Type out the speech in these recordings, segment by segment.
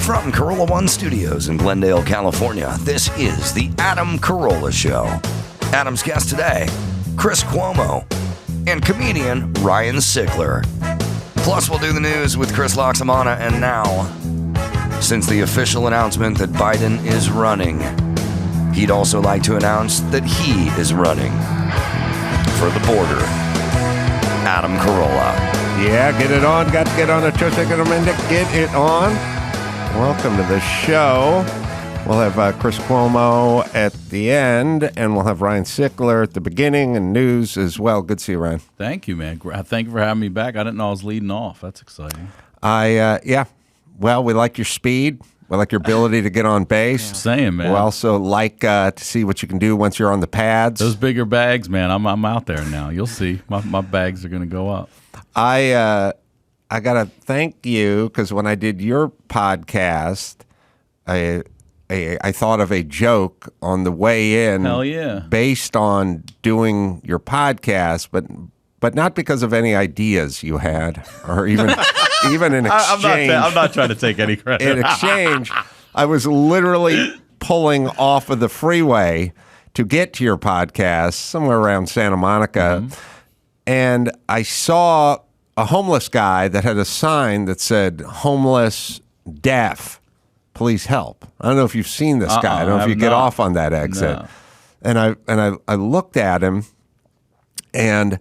From Carolla One Studios in Glendale, California, this is the Adam Carolla Show. Adam's guest today, Chris Cuomo, and comedian Ryan Sickler. Plus, we'll do the news with Chris Laxamana. And now, since the official announcement that Biden is running, he'd also like to announce that he is running for the border. Adam Carolla. Yeah, get it on. Got to get on a get it on. Welcome to the show. We'll have Chris Cuomo at the end, and we'll have Ryan Sickler at the beginning and news as well. Good to see you, Ryan. Thank you, man. Thank you for having me back. I didn't know I was leading off. That's exciting. Yeah. Well, we like your speed. We like your ability to get on base. Saying, man. We also like to see what you can do once you're on the pads. Those bigger bags, man. I'm out there now. You'll see. My bags are going to go up. I got to thank you because when I did your podcast, I thought of a joke on the way in. Hell yeah. Based on doing your podcast, but not because of any ideas you had or even in exchange. I'm not trying to take any credit. In exchange, I was literally pulling off of the freeway to get to your podcast somewhere around Santa Monica, and I saw a homeless guy that had a sign that said "homeless deaf, please help." I don't know if you've seen this guy. I don't know if you get off on that exit. No. And I looked at him, and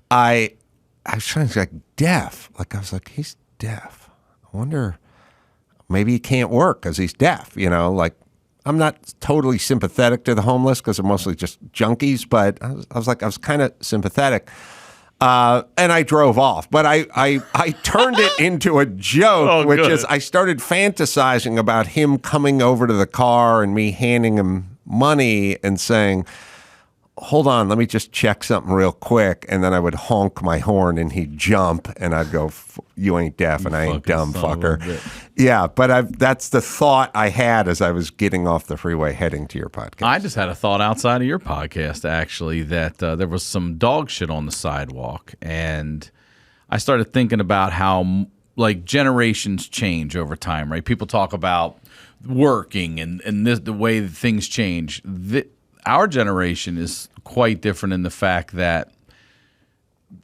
I was trying to like deaf. Like I was like, he's deaf. I wonder, maybe he can't work because he's deaf. You know, like I'm not totally sympathetic to the homeless because they're mostly just junkies, but I was kind of sympathetic. And I drove off, but I turned it into a joke, which is I started fantasizing about him coming over to the car and me handing him money and saying, "Hold on, let me just check something real quick." And then I would honk my horn and he'd jump and I'd go, "You ain't deaf and I ain't dumb, fucker." Yeah, but that's the thought I had as I was getting off the freeway heading to your podcast. I just had a thought outside of your podcast, actually, that there was some dog shit on the sidewalk. And I started thinking about how, like, generations change over time, right? People talk about working and the way that things change. Our generation is quite different in the fact that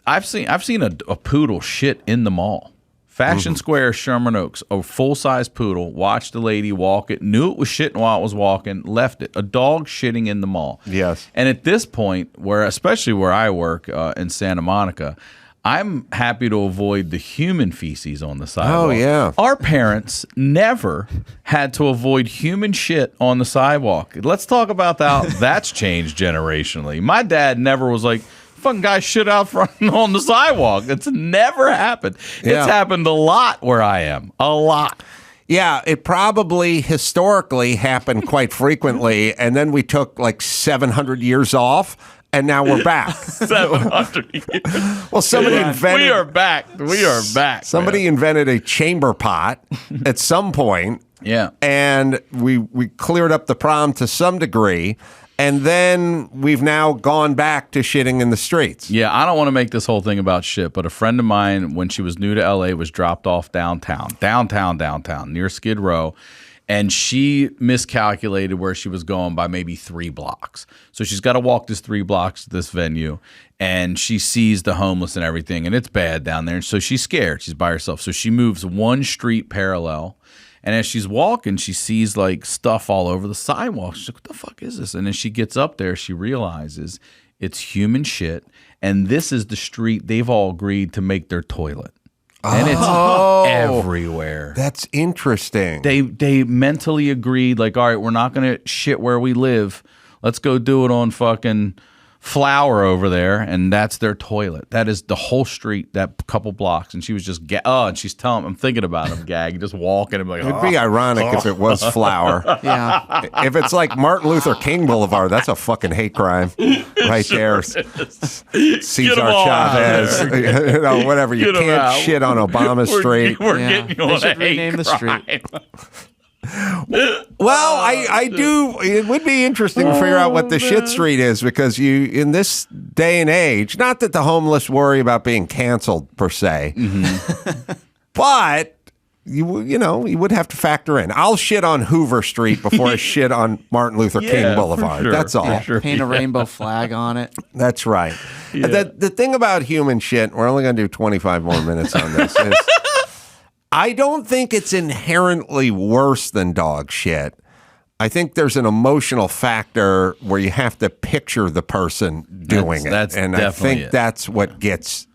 I've seen a poodle shit in the mall. Fashion Square, Sherman Oaks, a full-size poodle, watched a lady walk it, knew it was shitting while it was walking, left it. A dog shitting in the mall. Yes. And at this point, especially where I work in Santa Monica, I'm happy to avoid the human feces on the sidewalk. Oh, yeah. Our parents never had to avoid human shit on the sidewalk. Let's talk about how that's changed generationally. My dad never was like, fucking guy shit out front on the sidewalk. It's never happened. Yeah. It's happened a lot where I am. A lot. Yeah, it probably historically happened quite frequently, and then we took like 700 years off, and now we're back. 700 years. Well, somebody invented... We are back. We are back. Somebody invented a chamber pot at some point. Yeah. And we cleared up the problem to some degree. And then we've now gone back to shitting in the streets. Yeah, I don't want to make this whole thing about shit, but a friend of mine, when she was new to L.A., was dropped off downtown, near Skid Row, and she miscalculated where she was going by maybe 3 blocks. So she's got to walk this 3 blocks to this venue, and she sees the homeless and everything, and it's bad down there. So she's scared. She's by herself. So she moves one street parallel. And as she's walking, she sees like stuff all over the sidewalk. She's like, what the fuck is this? And then she gets up there, she realizes it's human shit. And this is the street they've all agreed to make their toilet. And it's everywhere. That's interesting. They mentally agreed, like, all right, we're not going to shit where we live. Let's go do it on fucking Flower over there, and that's their toilet. That is the whole street, that couple blocks. And she was just, and she's telling me, I'm thinking about him, gag, just walking and like, it'd be ironic if it was Flower. Yeah. If it's like Martin Luther King Boulevard, that's a fucking hate crime right there. Cesar Chavez, you know, whatever. You can't shit on Obama Street. We're getting you on They should a hate rename the crime. street. Well, I do. It would be interesting to figure out what the shit street is, because you, in this day and age, not that the homeless worry about being canceled per se, but you would have to factor in. I'll shit on Hoover Street before I shit on Martin Luther King Boulevard. Sure. That's all. Paint a rainbow flag on it. That's right. The thing about human shit, we're only going to do 25 more minutes on this, is I don't think it's inherently worse than dog shit. I think there's an emotional factor where you have to picture the person doing that's and I think that's what gets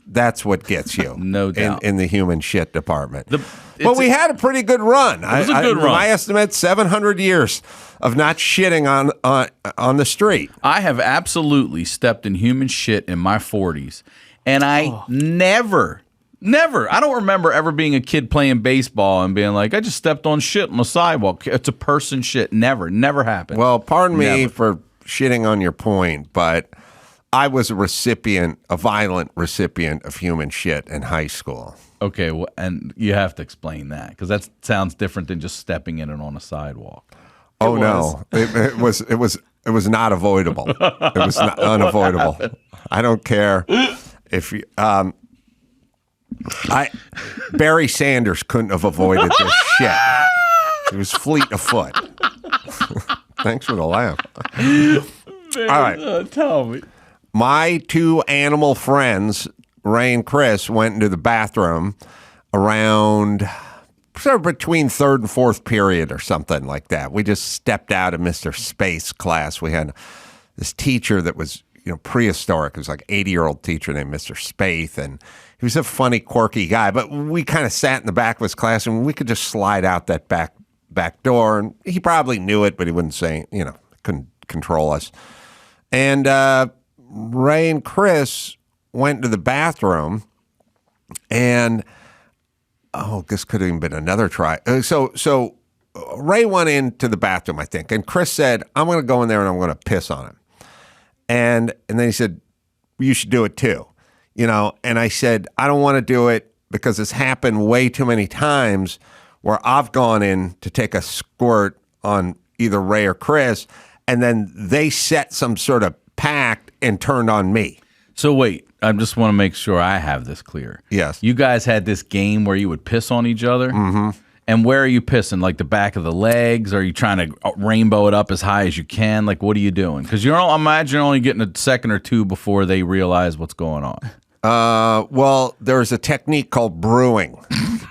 you. No doubt. In the human shit department. But we had a pretty good run. It was a good run. My estimate, 700 years of not shitting on the street. I have absolutely stepped in human shit in my 40s, and I never, I don't remember ever being a kid playing baseball and being like, I just stepped on shit on the sidewalk. It's a person shit. Never happened. Well, pardon me for shitting on your point, but I was a violent recipient of human shit in high school. Okay, well, and you have to explain that because that sounds different than just stepping in it on a sidewalk. Oh no, it was not avoidable. It was unavoidable. I don't care if you. Barry Sanders couldn't have avoided this shit. He was fleet of foot. Thanks for the laugh. All right, Tell me. My two animal friends, Ray and Chris, went into the bathroom around sort of between third and fourth period or something like that. We just stepped out of Mr. Space class. We had this teacher that was, prehistoric. It was like 80-year-old teacher named Mr. Spaeth, and he was a funny, quirky guy. But we kind of sat in the back of his class, and we could just slide out that back door. And he probably knew it, but he wouldn't say, couldn't control us. And Ray and Chris went to the bathroom, and this could have even been another try. So Ray went into the bathroom, I think, and Chris said, "I'm going to go in there and I'm going to piss on him." And then he said, "You should do it too," And I said, "I don't want to do it because it's happened way too many times where I've gone in to take a squirt on either Ray or Chris, and then they set some sort of pact and turned on me." So wait, I just want to make sure I have this clear. Yes. You guys had this game where you would piss on each other? Mm-hmm. And where are you pissing? Like the back of the legs? Are you trying to rainbow it up as high as you can? Like, what are you doing? Because I imagine you're only getting a second or two before they realize what's going on. Well, there's a technique called brewing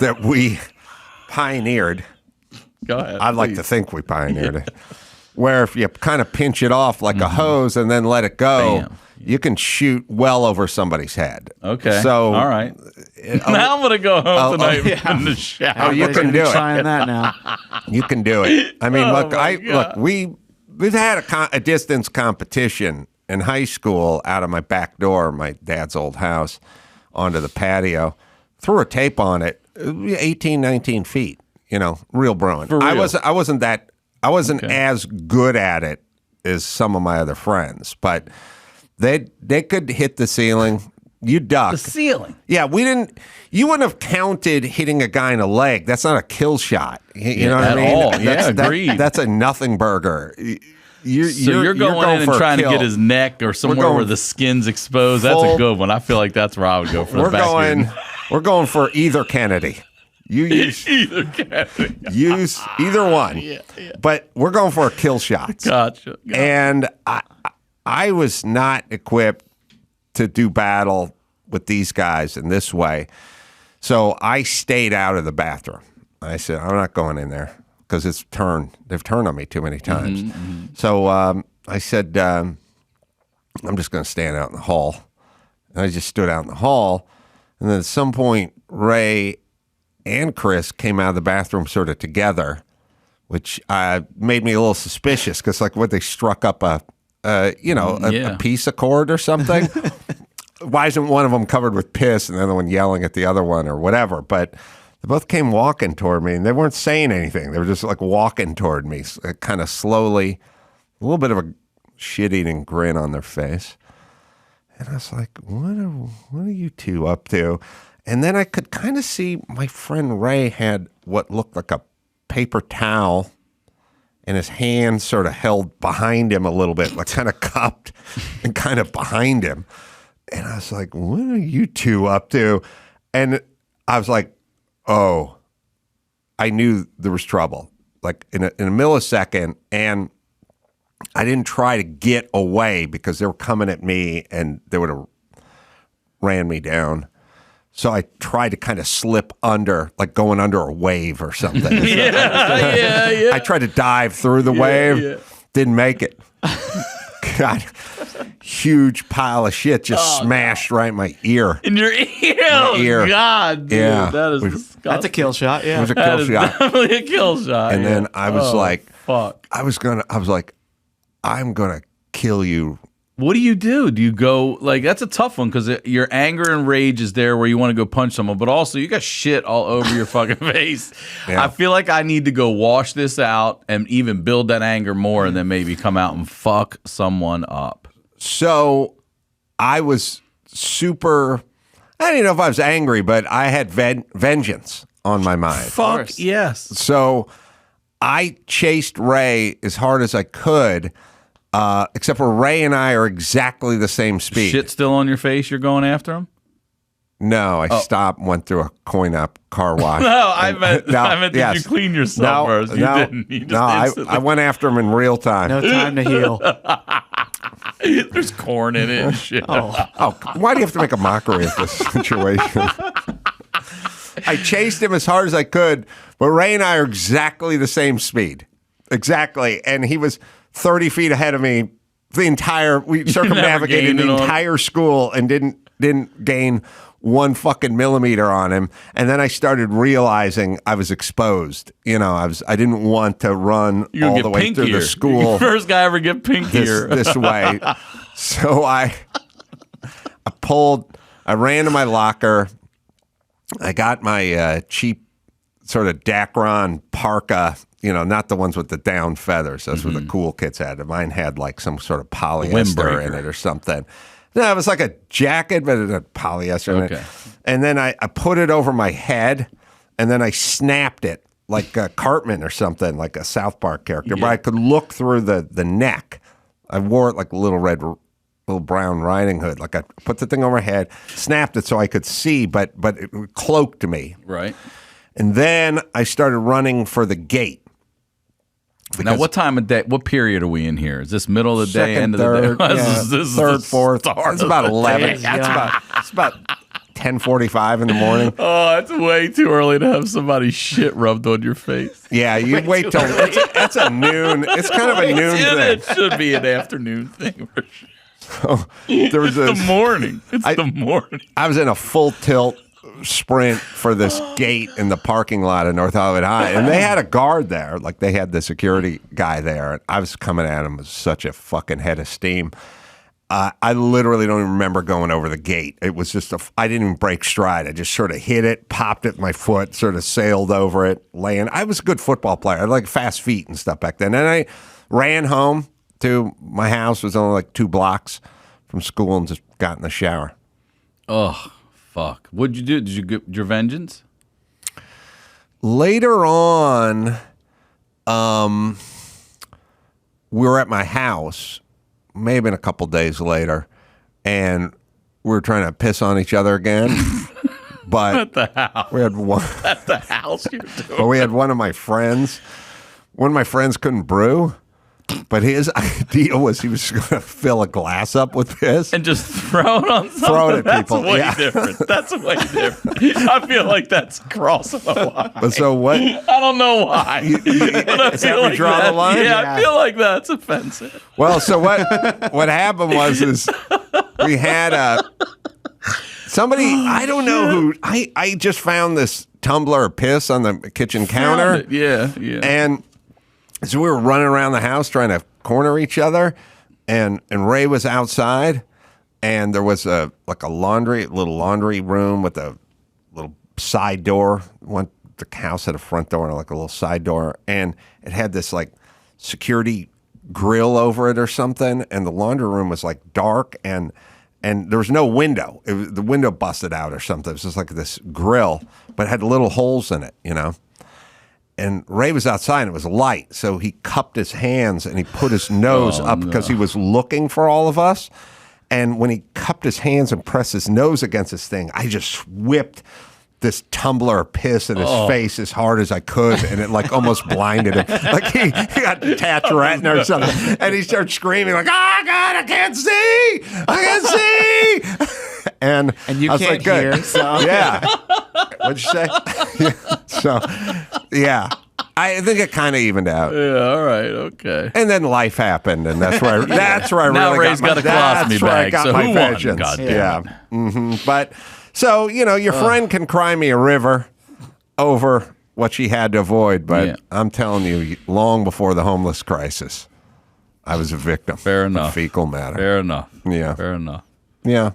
that we pioneered. Go ahead. I'd like to think we pioneered it. Where if you kind of pinch it off like a hose and then let it go, you can shoot well over somebody's head. Okay. So, all right. Now I'm going to go home tonight in the shower. Oh, you can do it. Trying that now. You can do it. I mean, we've had a distance competition in high school out of my back door, my dad's old house, onto the patio. Threw a tape on it, 18, 19 feet. Real brewing. For real? I wasn't as good at it as some of my other friends, but they could hit the ceiling. You duck. The ceiling. Yeah, you wouldn't have counted hitting a guy in the leg. That's not a kill shot. You know what I mean? All. Agreed. That's a nothing burger. You're going in and trying to get his neck or somewhere where the skin's exposed. That's a good one. I feel like that's where I would go for the back. We're going for either Kennedy. You use either Kennedy. Use either one. Yeah. But we're going for a kill shot. Gotcha. And I was not equipped to do battle with these guys in this way. So I stayed out of the bathroom. I said, I'm not going in there because they've turned on me too many times. Mm-hmm. So I said, I'm just going to stand out in the hall. And I just stood out in the hall. And then at some point, Ray and Chris came out of the bathroom sort of together, which made me a little suspicious because they struck up a piece of cord or something. Why isn't one of them covered with piss and the other one yelling at the other one or whatever? But they both came walking toward me and they weren't saying anything. They were just walking toward me kind of slowly, a little bit of a shit-eating grin on their face. And I was like, what are you two up to? And then I could kind of see my friend Ray had what looked like a paper towel and his hand sort of held behind him a little bit, kind of cupped and kind of behind him. And I was like, what are you two up to? And I was like, oh, I knew there was trouble, like in a millisecond, and I didn't try to get away because they were coming at me and they would have ran me down. So I tried to kind of slip under, like going under a wave or something. yeah. I tried to dive through the wave, didn't make it. God, huge pile of shit just smashed right in my ear. In your ear? God, dude. Yeah. That is disgusting. That's a kill shot. It Yeah. was a That kill is shot. definitely a kill shot. And then I was like, fuck. I was like, I'm going to kill you. What do? Do you go, like, that's a tough one because your anger and rage is there where you want to go punch someone, but also you got shit all over your fucking face. Yeah. I feel like I need to go wash this out and even build that anger more and then maybe come out and fuck someone up. So I was super, I don't know if I was angry, but I had vengeance on my mind. Fuck yes. So I chased Ray as hard as I could, except for Ray and I are exactly the same speed. Shit still on your face, you're going after him? No, I stopped, went through a coin-op car wash. No, I meant did yes. you clean yourself first? You didn't. You just I went after him in real time. No time to heal. There's corn in it and shit. Oh, why do you have to make a mockery of this situation? I chased him as hard as I could, but Ray and I are exactly the same speed. Exactly. And he was 30 feet ahead of me. We circumnavigated the entire school and didn't gain 1 fucking millimeter on him. And then I started realizing I was exposed. I didn't want to run all the way through the school. First guy ever get pink here. This way. So I ran to my locker. I got my cheap sort of Dacron parka, not the ones with the down feathers. Those were the cool kids had. Mine had like some sort of polyester in it or something. No, it was like a jacket, but it had polyester in it. And then I put it over my head, and then I snapped it like a Cartman or something, like a South Park character. Yeah. But I could look through the neck. I wore it like a little brown Riding Hood. Like I put the thing over my head, snapped it so I could see, but it cloaked me. Right. And then I started running for the gate. Now, what time of day? What period are we in here? Is this middle of the day, end third, of the day? Yeah, this third, fourth. It's about 11. It's about 10:45 in the morning. Oh, it's way too early to have somebody's shit rubbed on your face. Yeah, you wait till that's a noon. It's kind of a noon thing. It should be an afternoon thing for sure. So, there was the morning. The morning. I was in a full tilt sprint for this gate in the parking lot of North Hollywood High, and they had a guard there. Like they had the security guy there, and I was coming at him with such a fucking head of steam. I literally don't even remember going over the gate. It was just I didn't even break stride. I just sort of hit it, popped it with my foot, sort of sailed over it, I was a good football player. I had like fast feet and stuff back then. And I ran home to my house. It was only like 2 blocks from school, and just got in the shower. Oh, fuck. What'd you do? Did you get your vengeance? Later on, we were at my house, may have been a couple days later, and we were trying to piss on each other again. But at the house. We had one at the house you're doing. But we had one of my friends. One of my friends couldn't brew, but his idea was he was going to fill a glass up with piss and just throw it on something. Throw it at people. That's way different. That's way different. I feel like that's crossing the line. But so what? I don't know why. Is that we draw the line? Yeah, I feel like that's offensive. Well, so what happened is we had somebody, I don't know who, I just found this tumbler of piss on the kitchen counter. Yeah. And so we were running around the house trying to corner each other, and Ray was outside, and there was a little laundry room with a little side door. The house had a front door and like a little side door, and it had this like security grill over it or something, and the laundry room was like dark, and there was no window. The window busted out or something. It was just like this grill, but it had little holes in it, And Ray was outside and it was light, so he cupped his hands and he put his nose up because he was looking for all of us. And when he cupped his hands and pressed his nose against this thing, I just whipped this tumbler of piss in his face as hard as I could, and it like almost blinded him. Like he got detached retina or something, and he started screaming like, "Oh God, I can't see! I can't see!" And you I was can't like, "Good." hear, so. Yeah. What'd you say? So, yeah. I think it kind of evened out. Yeah, all right, okay. And then life happened, and that's where I Now really Ray's got got a colostomy bag, got so my who won? vengeance. God damn Yeah. it. But so your friend can cry me a river over what she had to avoid, but Yeah. I'm telling you, long before the homeless crisis, I was a victim. Fair of enough. fecal matter. Fair enough. Yeah. Fair enough. Yeah.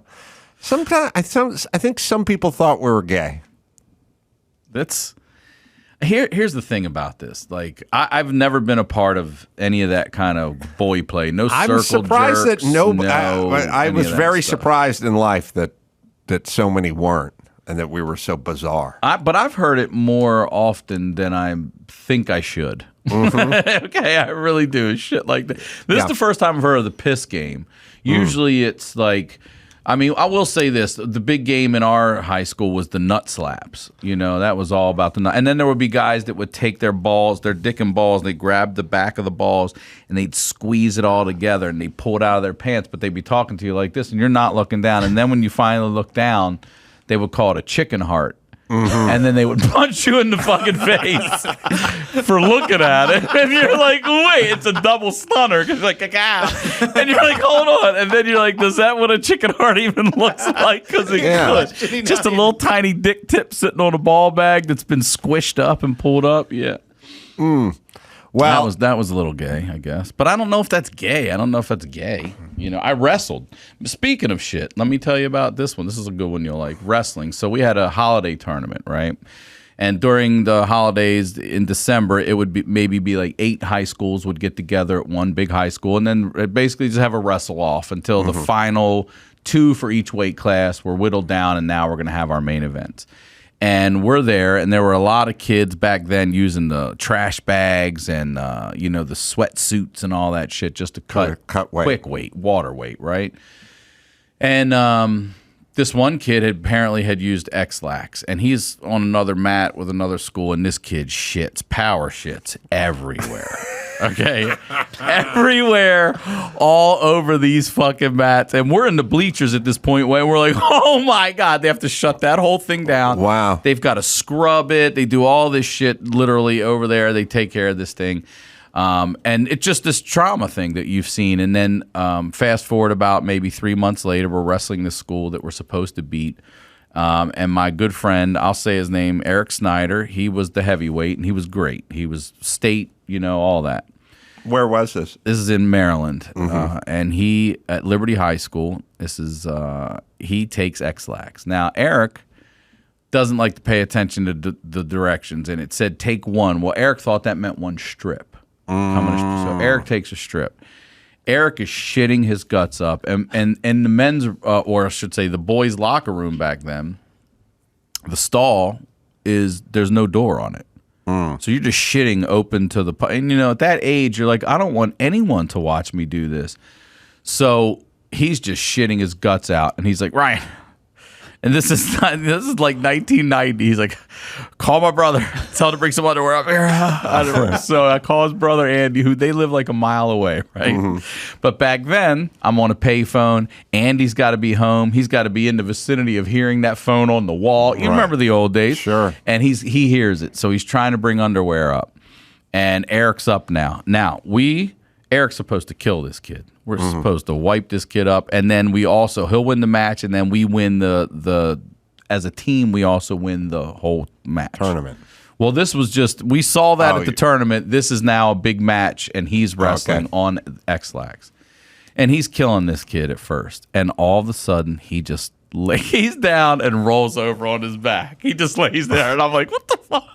Sometimes I think some people thought we were gay. That's here's the thing about this. Like I've never been a part of any of that kind of boy play. No circle I'm surprised jerks, that no. I any was of that very stuff. surprised in life that so many weren't, and that we were so bizarre. But I've heard it more often than I think I should. Okay, I really do. Shit like that. This is the first time I've heard of the piss game. Usually it's like, I mean, I will say this. The big game in our high school was the nut slaps. That was all about the nut. And then there would be guys that would take their balls, their dick and balls, and they'd grab the back of the balls, and they'd squeeze it all together, and they'd pull it out of their pants, but they'd be talking to you like this, and you're not looking down. And then when you finally look down, they would call it a chicken heart. And then they would punch you in the fucking face for looking at it. And you're like, wait, it's a double stunner. Because you're like, ah. And you're like, hold on. And then you're like, does that what a chicken heart even looks like? Because it could. Just a little tiny dick tip sitting on a ball bag that's been squished up and pulled up. Yeah. Well, That was a little gay, I guess. But I don't know if that's gay. I wrestled. Speaking of shit, let me tell you about this one. This is a good one you'll like. Wrestling. So we had a holiday tournament, right? And during the holidays in December, it would maybe be like 8 high schools would get together at one big high school, and then basically just have a wrestle off until the final 2 for each weight class were whittled down, and now we're going to have our main events. And we're there, and there were a lot of kids back then using the trash bags and the sweatsuits and all that shit just to cut weight. quick weight, water weight, right? And this one kid apparently had used X-Lax, and he's on another mat with another school, and this kid power shits everywhere. Okay, everywhere, all over these fucking mats, and we're in the bleachers at this point where we're like, oh my God, they have to shut that whole thing down. Wow. They've got to scrub it. They do all this shit literally over there. They take care of this thing. And it's just this trauma thing that you've seen. And then fast forward about maybe 3 months later, we're wrestling this school that we're supposed to beat. And my good friend, I'll say his name, Eric Snyder, he was the heavyweight, and he was great. He was state, all that. Where was this? This is in Maryland. And he, at Liberty High School, he takes X-Lax. Now, Eric doesn't like to pay attention to the directions, and it said take 1. Well, Eric thought that meant 1 strip. So Eric takes a strip. Eric is shitting his guts up, and the men's, or I should say the boys' locker room back then, the stall there's no door on it. So you're just shitting open to the, and at that age, you're like, I don't want anyone to watch me do this. So he's just shitting his guts out, and he's like, Ryan. And this is like 1990. He's like, call my brother. Tell him to bring some underwear up here. So I call his brother Andy, who they live like a mile away, right? But back then, I'm on a payphone. Andy's got to be home. He's got to be in the vicinity of hearing that phone on the wall. You remember the old days? Sure. And he hears it. So he's trying to bring underwear up. And Eric's up now. Now, Eric's supposed to kill this kid. We're supposed to wipe this kid up, and then he'll win the match, and then we win the as a team, we also win the whole match. Tournament. Well, this was we saw that at the tournament. This is now a big match, and he's wrestling on X-Lax. And he's killing this kid at first, and all of a sudden, he just lays down and rolls over on his back. He just lays there, and I'm like, what the fuck?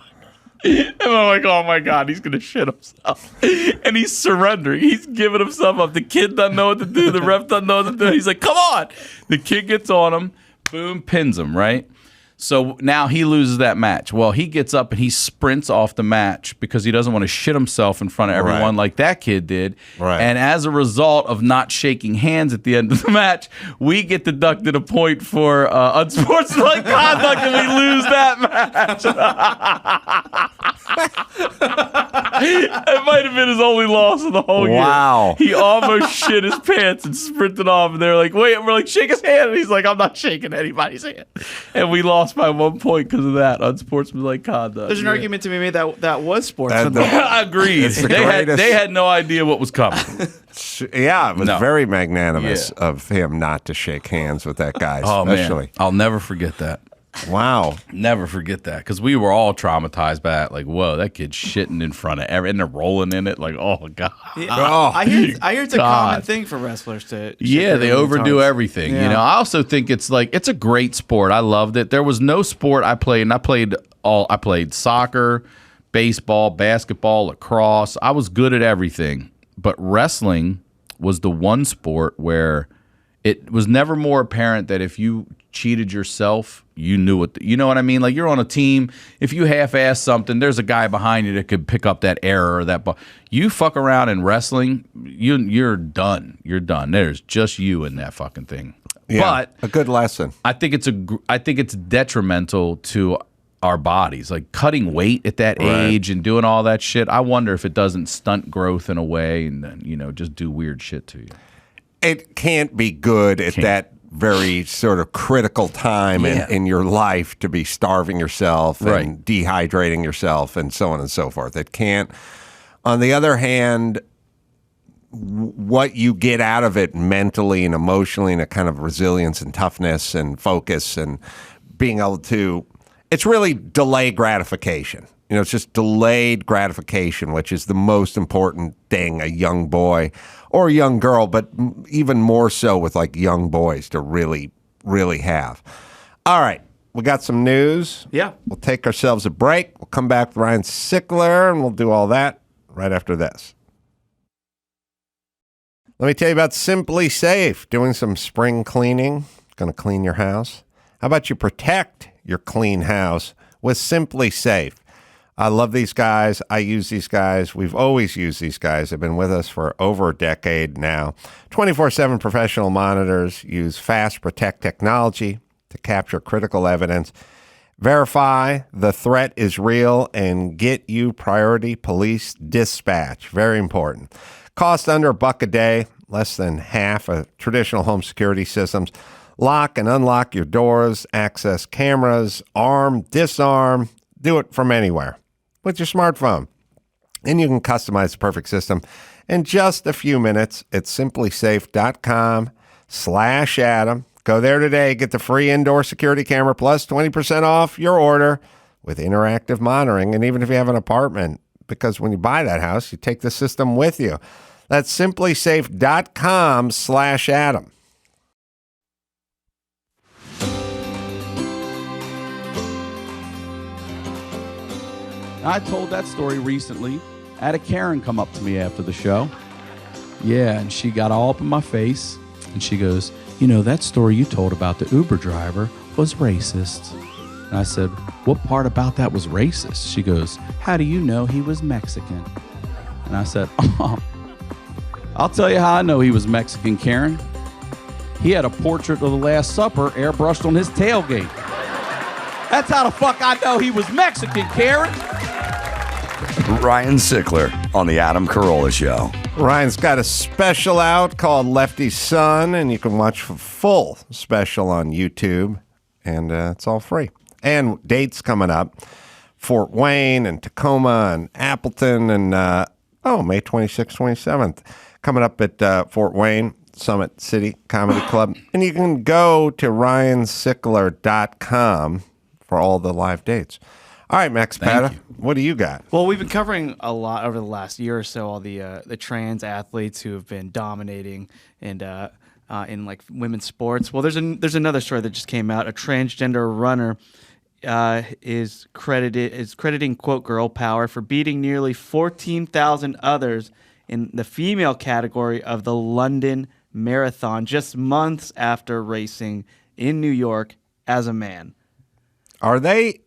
And I'm like, oh my God, he's going to shit himself. And he's surrendering. He's giving himself up. The kid doesn't know what to do. The ref doesn't know what to do. He's like, come on. The kid gets on him. Boom, pins him, right? So now he loses that match. Well, he gets up and he sprints off the match because he doesn't want to shit himself in front of everyone like that kid did. Right. And as a result of not shaking hands at the end of the match, we get deducted a point for unsportsmanlike conduct and we lose that match. It might have been his only loss of the whole year. Wow. He almost shit his pants and sprinted off. And they're like, wait, and we're like, shake his hand. And he's like, I'm not shaking anybody's hand. And we lost by 1 point because of that unsportsmanlike conduct. There's an argument to be made that was sports. Agreed. It's the They greatest- had no idea what was coming. Yeah, it was No. very magnanimous Yeah. of him not to shake hands with that guy, Oh, especially. man. I'll never forget that. Wow. Never forget that because we were all traumatized by that. Like, whoa, that kid's shitting in front of everyone. And they're rolling in it. Like, oh, God. Oh. I hear it's a God. common thing for wrestlers to. Yeah, they overdo everything. Yeah. You know, I also think it's a great sport. I loved it. There was no sport I played, and I played soccer, baseball, basketball, lacrosse. I was good at everything. But wrestling was the one sport where it was never more apparent that if you cheated yourself, you knew it. You know what I mean? Like, you're on a team. If you half-ass something, there's a guy behind you that could pick up that error or that ball. You fuck around in wrestling, you're done. You're done. There's just you in that fucking thing. Yeah, But a good lesson. I think it's detrimental to our bodies, like cutting weight at that age and doing all that shit. I wonder if it doesn't stunt growth in a way and then, just do weird shit to you. It can't be good at that very sort of critical time in your life to be starving yourself and dehydrating yourself and so on and so forth. It can't. On the other hand, what you get out of it mentally and emotionally and a kind of resilience and toughness and focus and being able to, it's really delayed gratification. It's just delayed gratification, which is the most important thing a young boy or a young girl, but even more so with like young boys to really, really have. All right. We got some news. Yeah. We'll take ourselves a break. We'll come back with Ryan Sickler and we'll do all that right after this. Let me tell you about Simply Safe. Doing some spring cleaning. Going to clean your house. How about you protect your clean house with Simply Safe? I love these guys. I use these guys. We've always used these guys. They've been with us for over a decade now. 24/7 professional monitors use fast protect technology to capture critical evidence, verify the threat is real, and get you priority police dispatch. Very important. Cost under $1 a day, less than half of traditional home security systems. Lock and unlock your doors, access cameras, arm, disarm, do it from anywhere with your smartphone. And you can customize the perfect system in just a few minutes at simplysafe.com/Adam. Go there today, get the free indoor security camera plus 20% off your order with interactive monitoring. And even if you have an apartment, because when you buy that house, you take the system with you. That's simplysafe.com/Adam. I told that story recently. I had a Karen come up to me after the show. Yeah, and she got all up in my face, and she goes, that story you told about the Uber driver was racist. And I said, what part about that was racist? She goes, how do you know he was Mexican? And I said, I'll tell you how I know he was Mexican, Karen. He had a portrait of the Last Supper airbrushed on his tailgate. That's how the fuck I know he was Mexican, Karen. Ryan Sickler on the Adam Carolla Show. Ryan's got a special out called Lefty's Son, and you can watch the full special on YouTube, and it's all free. And dates coming up, Fort Wayne and Tacoma and Appleton, and May 26th, 27th, coming up at Fort Wayne, Summit City Comedy Club. And you can go to ryansickler.com for all the live dates. All right, Max Pata, what do you got? Well, we've been covering a lot over the last year or so, all the trans athletes who have been dominating and in like women's sports. Well, there's another story that just came out. A transgender runner is crediting quote girl power for beating nearly 14,000 others in the female category of the London Marathon just months after racing in New York as a man. Are they?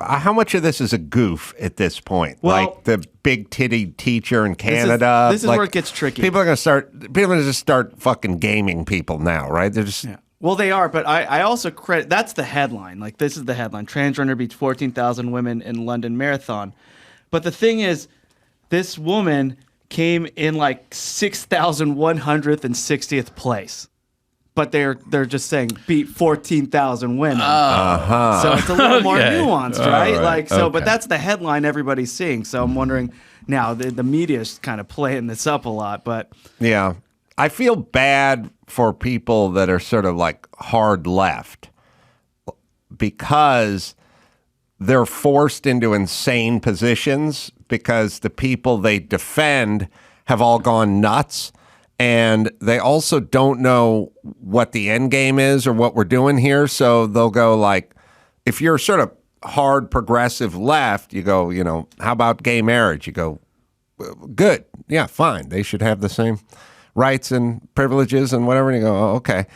How much of this is a goof at this point? Well, like the big titty teacher in Canada. This is where it gets tricky. People are going to just start fucking gaming people now, right? They're just. Yeah. Well, they are, but I also credit. That's the headline. Like, this is the headline: Transgender beats 14,000 women in London Marathon. But the thing is, this woman came in like 6,160th place. But they're just saying beat 14,000 women. So it's a little more nuanced, right? Like so, but that's the headline everybody's seeing. So I'm wondering now the media's kind of playing this up a lot, but yeah, I feel bad for people that are sort of like hard left because they're forced into insane positions because the people they defend have all gone nuts. And they also don't know what the end game is or what we're doing here. So they'll go like, if you're sort of hard progressive left, you go, how about gay marriage? You go, good. Yeah, fine. They should have the same rights and privileges and whatever. And you go, oh, okay.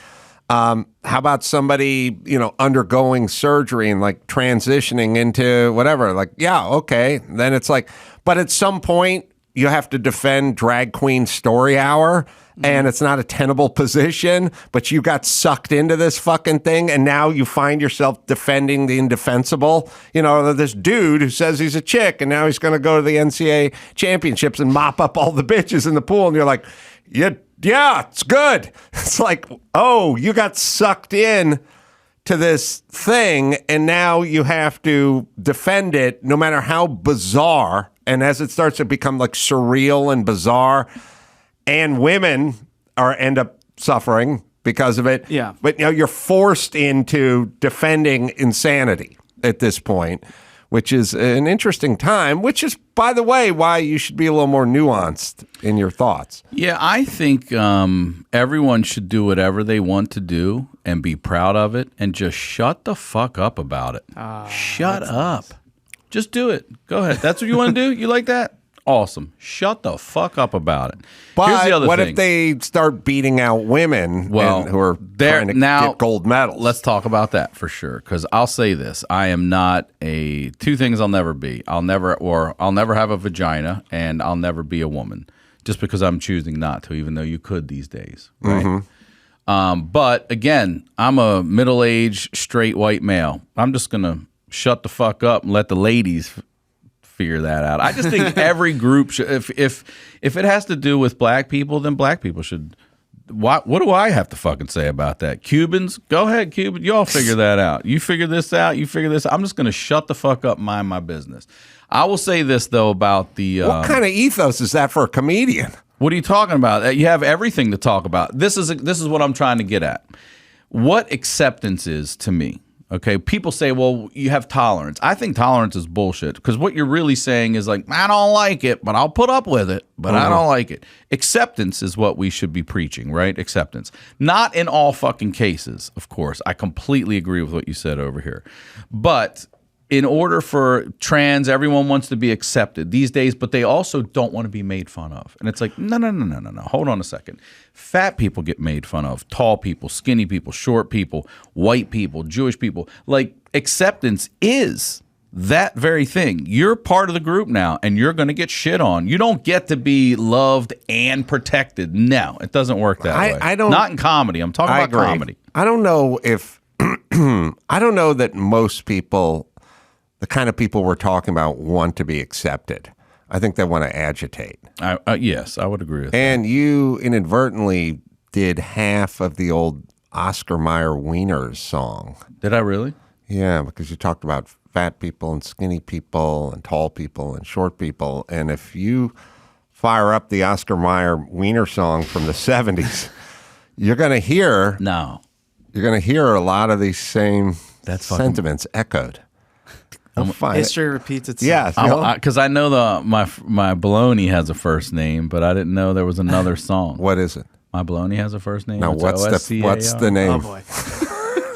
How about somebody, undergoing surgery and like transitioning into whatever? Like, yeah, okay. Then it's like, but at some point, you have to defend Drag Queen Story Hour, and it's not a tenable position, but you got sucked into this fucking thing, and now you find yourself defending the indefensible. This dude who says he's a chick, and now he's going to go to the NCAA championships and mop up all the bitches in the pool, and you're like, yeah, it's good. It's like, oh, you got sucked in to this thing, and now you have to defend it no matter how bizarre. And as it starts to become like surreal and bizarre, and women end up suffering because of it. Yeah. But you're forced into defending insanity at this point, which is an interesting time, which is, by the way, why you should be a little more nuanced in your thoughts. Yeah, I think everyone should do whatever they want to do and be proud of it and just shut the fuck up about it. Shut up. Nice. Just do it. Go ahead. That's what you want to do? You like that? Awesome. Shut the fuck up about it. But here's the other what thing. If they start beating out women who are trying to get gold medals? Let's talk about that for sure. Because I'll say this: I am not two things I'll never be. I'll never have a vagina, and I'll never be a woman. Just because I'm choosing not to, even though you could these days, right? Mm-hmm. But again, I'm a middle-aged straight white male. I'm just gonna shut the fuck up and let the ladies figure that out. I just think every group should, if it has to do with black people, then black people should. What do I have to fucking say about that? Cubans, go ahead, Cuban. You all figure that out. You figure this out. You figure this. I'm just going to shut the fuck up, mind my business. I will say this though about the. What kind of ethos is that for a comedian? What are you talking about? You have everything to talk about. This is what I'm trying to get at. What acceptance is to me. Okay, people say, well, you have tolerance. I think tolerance is bullshit because what you're really saying is like, I don't like it, but I'll put up with it, but I don't like it. Acceptance is what we should be preaching, right? Acceptance. Not in all fucking cases, of course. I completely agree with what you said over here. But in order for trans, everyone wants to be accepted these days, but they also don't want to be made fun of. And it's like, no. Hold on a second. Fat people get made fun of. Tall people, skinny people, short people, white people, Jewish people. Like, acceptance is that very thing. You're part of the group now, and you're going to get shit on. You don't get to be loved and protected. No, it doesn't work that way. I don't. Not in comedy. I'm talking about agree. comedy. I don't know if I don't know that most people, the kind of people we're talking about, want to be accepted. I think they want to agitate. Yes, I would agree with that. And you inadvertently did half of the old Oscar Mayer Wieners song. Did I really? Yeah, because you talked about fat people and skinny people and tall people and short people. And if you fire up the Oscar Mayer Wiener song from the 70s, you're going to hear a lot of these same sentiments echoed. History repeats itself. Yeah, because I know my bologna has a first name, but I didn't know there was another song. What is it? My bologna has a first name. Now, what's the name? Oh boy.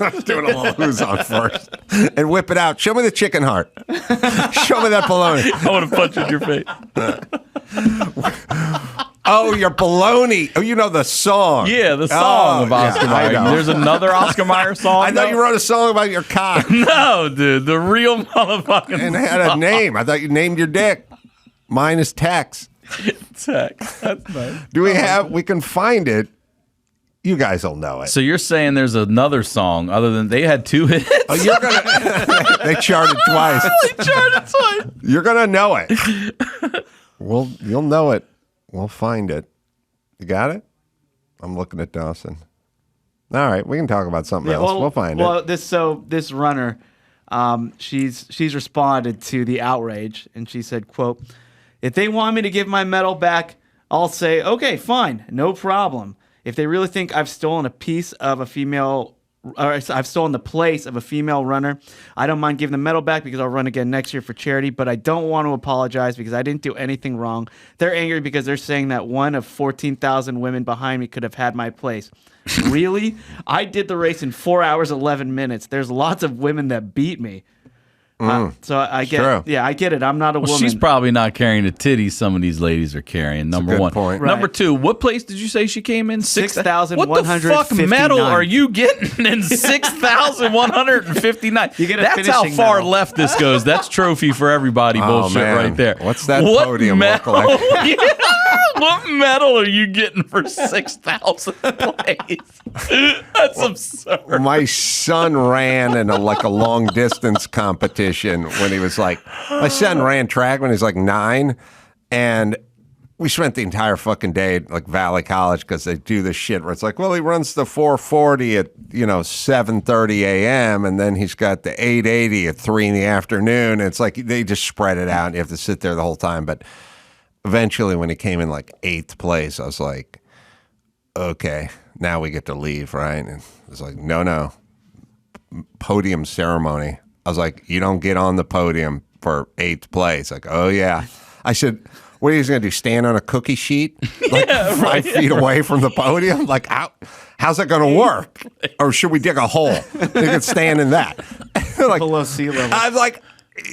Let's do it a little who's on first and whip it out. Show me the chicken heart. Show me that bologna. I want to punch in your face. Oh, your baloney. Oh, you know the song. Yeah, the song of Oscar I Mayer. know. There's another Oscar Mayer song. I thought you wrote a song about your cock. No, dude, the real motherfucking And it had a name. I thought you named your dick. Mine is Tex. Tex. That's nice. Do we can find it. You guys will know it. So you're saying there's another song other than they had 2 hits? Oh, you're gonna. They charted twice. They charted twice. You're gonna know it. You'll know it. We'll find it. You got it? I'm looking at Dawson. All right, we can talk about something else. We'll find it. This runner, she's responded to the outrage, and she said, "quote If they want me to give my medal back, I'll say okay, fine, no problem. If they really think I've stolen a piece of a female, or I've stolen the place of a female runner, I don't mind giving the medal back because I'll run again next year for charity, but I don't want to apologize because I didn't do anything wrong. They're angry because they're saying that one of 14,000 women behind me could have had my place. Really? I did the race in 4 hours, 11 minutes. There's lots of women that beat me. So I get true. Yeah, I get it. I'm not a woman. She's probably not carrying the titties some of these ladies are carrying, number good one. point. Right. Number two, what place did you say she came in? 6,159. What the fuck medal are you getting in 6,159? You get a That's how finishing far medal. left this goes. That's trophy for everybody bullshit man. right there. What's that podium look like? Yeah. What medal are you getting for 6,000th place? That's absurd. My son ran in a long distance competition when he was like, my son ran track when he was like 9, and we spent the entire fucking day at like Valley College because they do this shit where it's like, well, he runs the 440 at 7:30 a.m. and then he's got the 880 at 3 in the afternoon. And it's like they just spread it out and you have to sit there the whole time. But eventually, when he came in like 8th place, I was like, okay, now we get to leave, right? And it was like, no, podium ceremony. I was like, you don't get on the podium for 8th place. Like, oh yeah. I said, what are you going to do? Stand on a cookie sheet, like 5 feet away from the podium? Like, how's that going to work? Or should we dig a hole? You can stand in that. Like, below sea level. I'm like,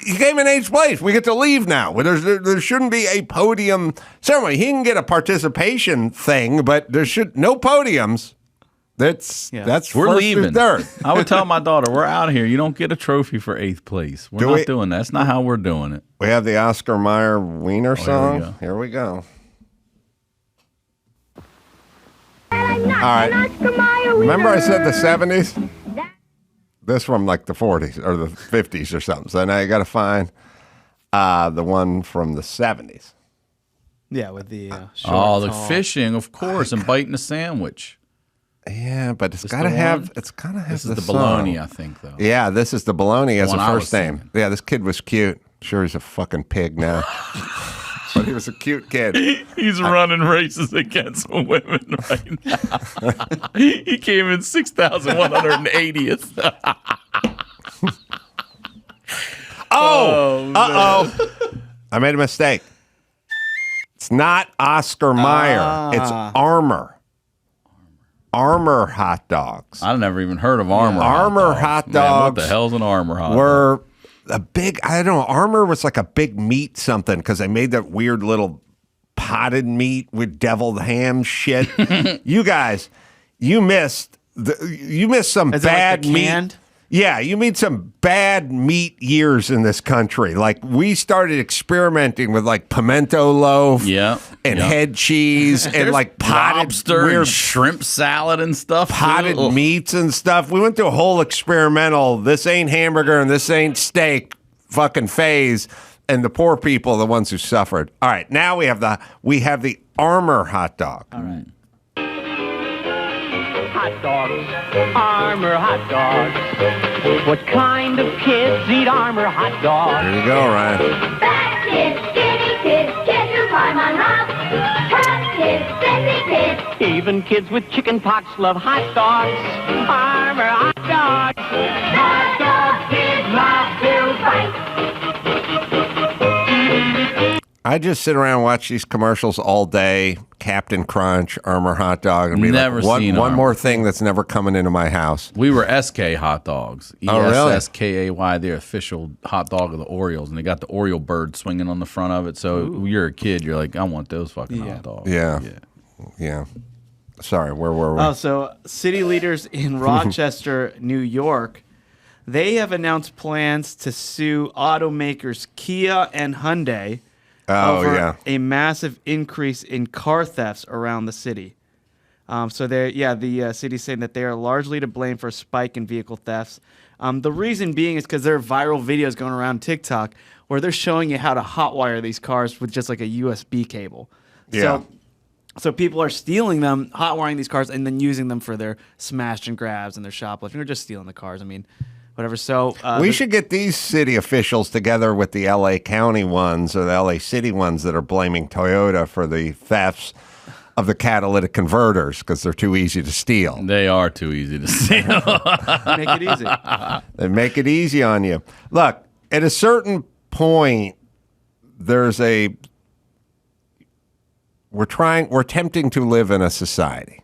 he came in 8th place. We get to leave now. There shouldn't be a podium ceremony. He can get a participation thing, but there should no podiums. That's we're first through leaving. third. I would tell my daughter, we're out of here. You don't get a trophy for 8th place. We're not doing that. That's not how we're doing it. We have the Oscar Mayer Wiener song. Here we go. All right. Remember I said the 70s? This from like the 40s or the 50s or something. So now you got to find the one from the 70s. Yeah, with the the fishing, of course, and biting a sandwich. Yeah, but it's This got to the have. one? It's got to have. This is the the song. bologna, I think, though. Yeah, this is the bologna as a one I first was name. thinking. Yeah, this kid was cute. Sure, he's a fucking pig now, but he was a cute kid. He's running races against women right now. He came in 6,180th. Oh, I made a mistake. It's not Oscar Mayer. It's Armour. Armour hot dogs. I've never even heard of Armour. Armour hot Man, what dogs. the hell's an Armour hot dog? Were a big. I don't know. Armour was like a big meat something because they made that weird little potted meat with deviled ham shit. You guys, you missed some Is it bad like the meat. canned? Yeah, you mean some bad meat years in this country. Like we started experimenting with like pimento loaf, Yeah, and yeah. head cheese, and like potted lobster weird and shrimp salad and stuff. too. potted Ugh. meats and stuff. We went through a whole experimental. This ain't hamburger and this ain't steak. Fucking phase, and the poor people are the ones who suffered. All right, now we have the Armour hot dog. All right. Hot dogs, Armour hot dogs. What kind of kids eat Armour hot dogs? Here you go, Ryan. Fat kids, skinny kids, kids who climb on rocks, fat kids, sexy kids. Even kids with chicken pox love hot dogs. Armour hot dogs. Hot dogs, kids love to bite. I just sit around and watch these commercials all day. Captain Crunch, Armour hot dog, and be Never like, seen one Armour. more thing that's never coming into my house. We were SK hot dogs. Oh, really? ESSKAY, the official hot dog of the Orioles. And they got the Oriole bird swinging on the front of it. So when you're a kid, you're like, I want those fucking hot dogs. Yeah. Sorry, where were we? Oh, so city leaders in Rochester, New York, they have announced plans to sue automakers Kia and Hyundai over a massive increase in car thefts around the city. So the city's saying that they are largely to blame for a spike in vehicle thefts. The reason being is because there are viral videos going around TikTok where they're showing you how to hotwire these cars with just like a USB cable. So people are stealing them, hotwiring these cars, and then using them for their smash and grabs and their shoplifting, or just stealing the cars. I mean, whatever. So we should get these city officials together with the L.A. County ones or the L.A. City ones that are blaming Toyota for the thefts of the catalytic converters because they're too easy to steal. They are too easy to steal. make it easy. They make it easy on you. Look, at a certain point, we're attempting to live in a society.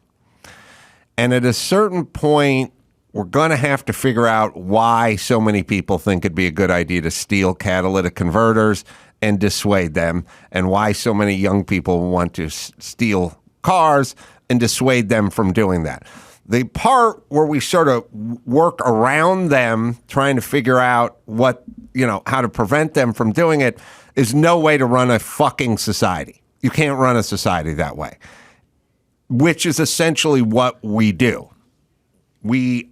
And at a certain point, we're going to have to figure out why so many people think it'd be a good idea to steal catalytic converters and dissuade them, and why so many young people want to steal cars and dissuade them from doing that. The part where we sort of work around them, trying to figure out how to prevent them from doing it, is no way to run a fucking society. You can't run a society that way, which is essentially what we do.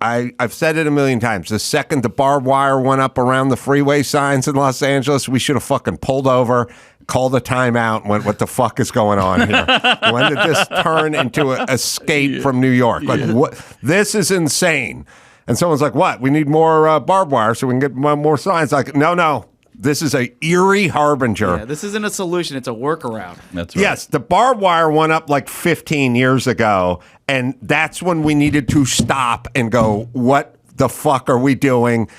I've said it a million times. The second the barbed wire went up around the freeway signs in Los Angeles, we should have fucking pulled over, called a timeout, and went, what the fuck is going on here? When did this turn into an escape from New York? Like, what? This is insane. And someone's like, what? We need more barbed wire so we can get more signs. Like, no. This is a eerie harbinger. Yeah, this isn't a solution. It's a workaround. That's right. Yes, the barbed wire went up like 15 years ago, and that's when we needed to stop and go, what the fuck are we doing?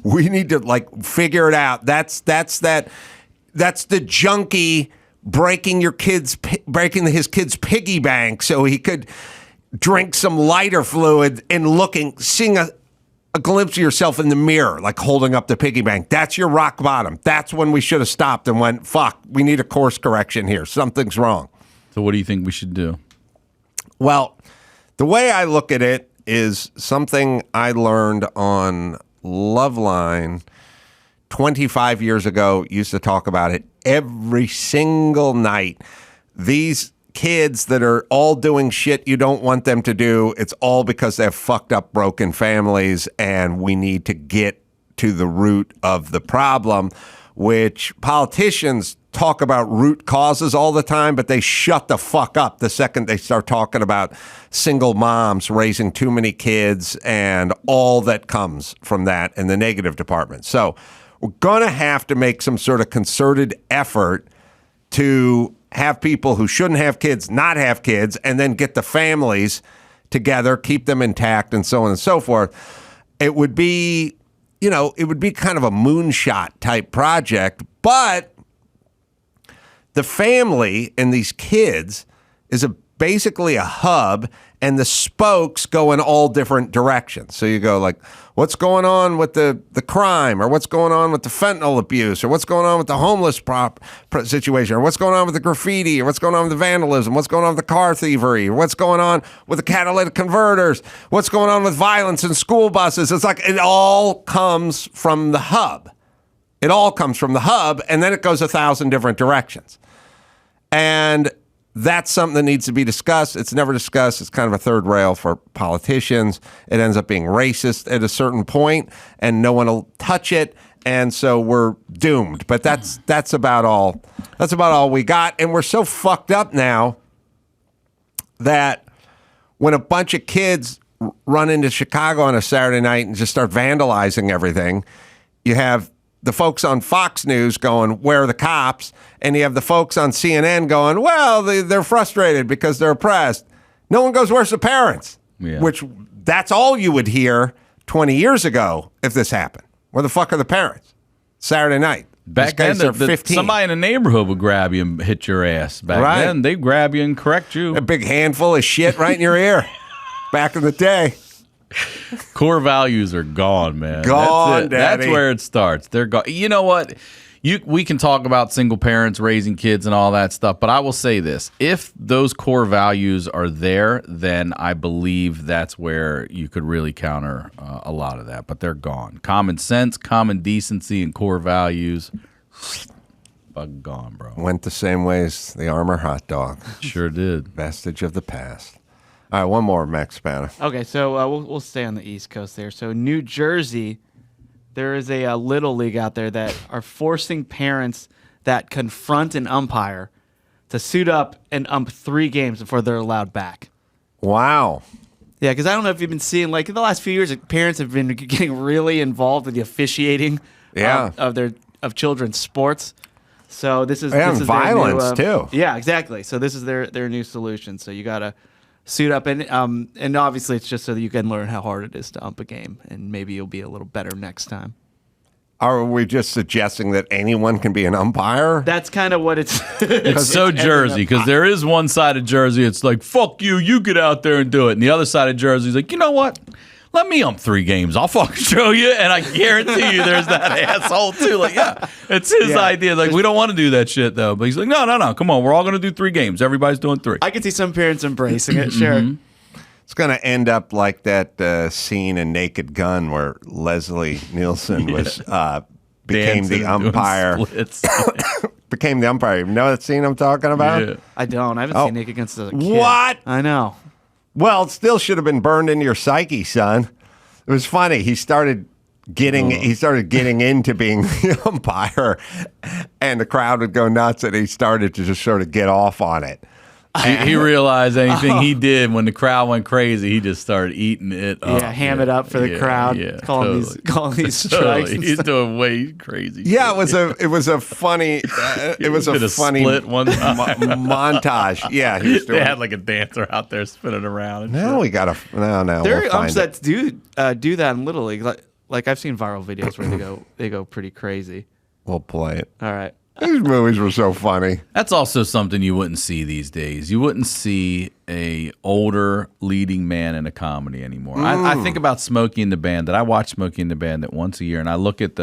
We need to figure it out. That's the junkie breaking his kid's piggy bank so he could drink some lighter fluid and seeing a glimpse of yourself in the mirror, like holding up the piggy bank. That's your rock bottom. That's when we should have stopped and went, fuck, we need a course correction here. Something's wrong. So what do you think we should do? Well, the way I look at it is something I learned on Loveline 25 years ago. Used to talk about it every single night. These kids that are all doing shit you don't want them to do, it's all because they have fucked up, broken families, and we need to get to the root of the problem, which politicians talk about root causes all the time, but they shut the fuck up the second they start talking about single moms raising too many kids and all that comes from that in the negative department. So we're going to have to make some sort of concerted effort to have people who shouldn't have kids not have kids, and then get the families together, keep them intact, and so on and so forth. It would be, kind of a moonshot type project, but the family and these kids is basically a hub, and the spokes go in all different directions. So you go like, what's going on with the crime, or what's going on with the fentanyl abuse, or what's going on with the homeless situation, or what's going on with the graffiti, or what's going on with the vandalism, what's going on with the car thievery, or what's going on with the catalytic converters, what's going on with violence in school buses. It's like it all comes from the hub. It all comes from the hub, and then it goes 1,000 different directions. And that's something that needs to be discussed. It's never discussed. It's kind of a third rail for politicians. It ends up being racist at a certain point, and no one will touch it, and so we're doomed. But that's about all. That's about all we got, and we're so fucked up now that when a bunch of kids run into Chicago on a Saturday night and just start vandalizing everything, you have the folks on Fox News going, where are the cops? And you have the folks on CNN going, well, they're frustrated because they're oppressed. No one goes, where's the parents? Yeah. Which that's all you would hear 20 years ago if this happened. Where the fuck are the parents? Saturday night. Back guys then, are 15. somebody in the neighborhood would grab you and hit your ass. Back Right. then, they'd grab you and correct you. A big handful of shit right in your ear. Back in the day. Core values are gone, man. Gone, That's it. That's Daddy. where it starts. They're gone. You know what? We can talk about single parents raising kids and all that stuff, but I will say this. If those core values are there, then I believe that's where you could really counter a lot of that, but they're gone. Common sense, common decency, and core values, fucking gone, bro. Went the same way as the Armour hot dog. Sure did. Vestige of the past. All right, one more, Max Spanner. Okay, so we'll stay on the East Coast there. So New Jersey, there is a little league out there that are forcing parents that confront an umpire to suit up and ump 3 games before they're allowed back. Wow. Yeah, because I don't know if you've been seeing, like, in the last few years, parents have been getting really involved with the officiating of children's sports. So this is Yeah, this and is their violence, new, too. Yeah, exactly. So this is their new solution. So you gotta suit up, and obviously it's just so that you can learn how hard it is to ump a game, and maybe you'll be a little better next time. Are we just suggesting that anyone can be an umpire? That's kind of what it's. It's so Jersey, because there is one side of Jersey, it's like, fuck you, you get out there and do it. And the other side of Jersey is like, you know what? Let me ump 3 games. I'll fucking show you. And I guarantee you there's that asshole too. Like, yeah, it's his idea. Like, we don't want to do that shit though. But he's like, no. Come on. We're all going to do 3 games. Everybody's doing 3. I can see some parents embracing it. Sure. It's going to end up like that scene in Naked Gun where Leslie Nielsen was became Dancing the and doing umpire. splits. Became the umpire. You know that scene I'm talking about? Yeah. I don't. I haven't seen Naked Gun since I was a kid. What? I know. Well, it still should have been burned into your psyche, son. It was funny. He started getting into being the umpire, and the crowd would go nuts, and he started to just sort of get off on it. He realized anything he did when the crowd went crazy, he just started eating it up. Yeah, ham it up for the crowd. Yeah, calling these strikes. Totally. and He's stuff. doing way crazy. Yeah, shit. it was a funny Did a split one time. montage. Yeah, he was doing. They had like a dancer out there spinning around. And Now we got to. No. There we'll are find umps it. that do that in Little League. Like I've seen viral videos where they go pretty crazy. We'll play it. All right. These movies were so funny. That's also something you wouldn't see these days. You wouldn't see a older leading man in a comedy anymore. I think about Smokey and the Bandit. I watch Smokey and the Bandit once a year, and I look at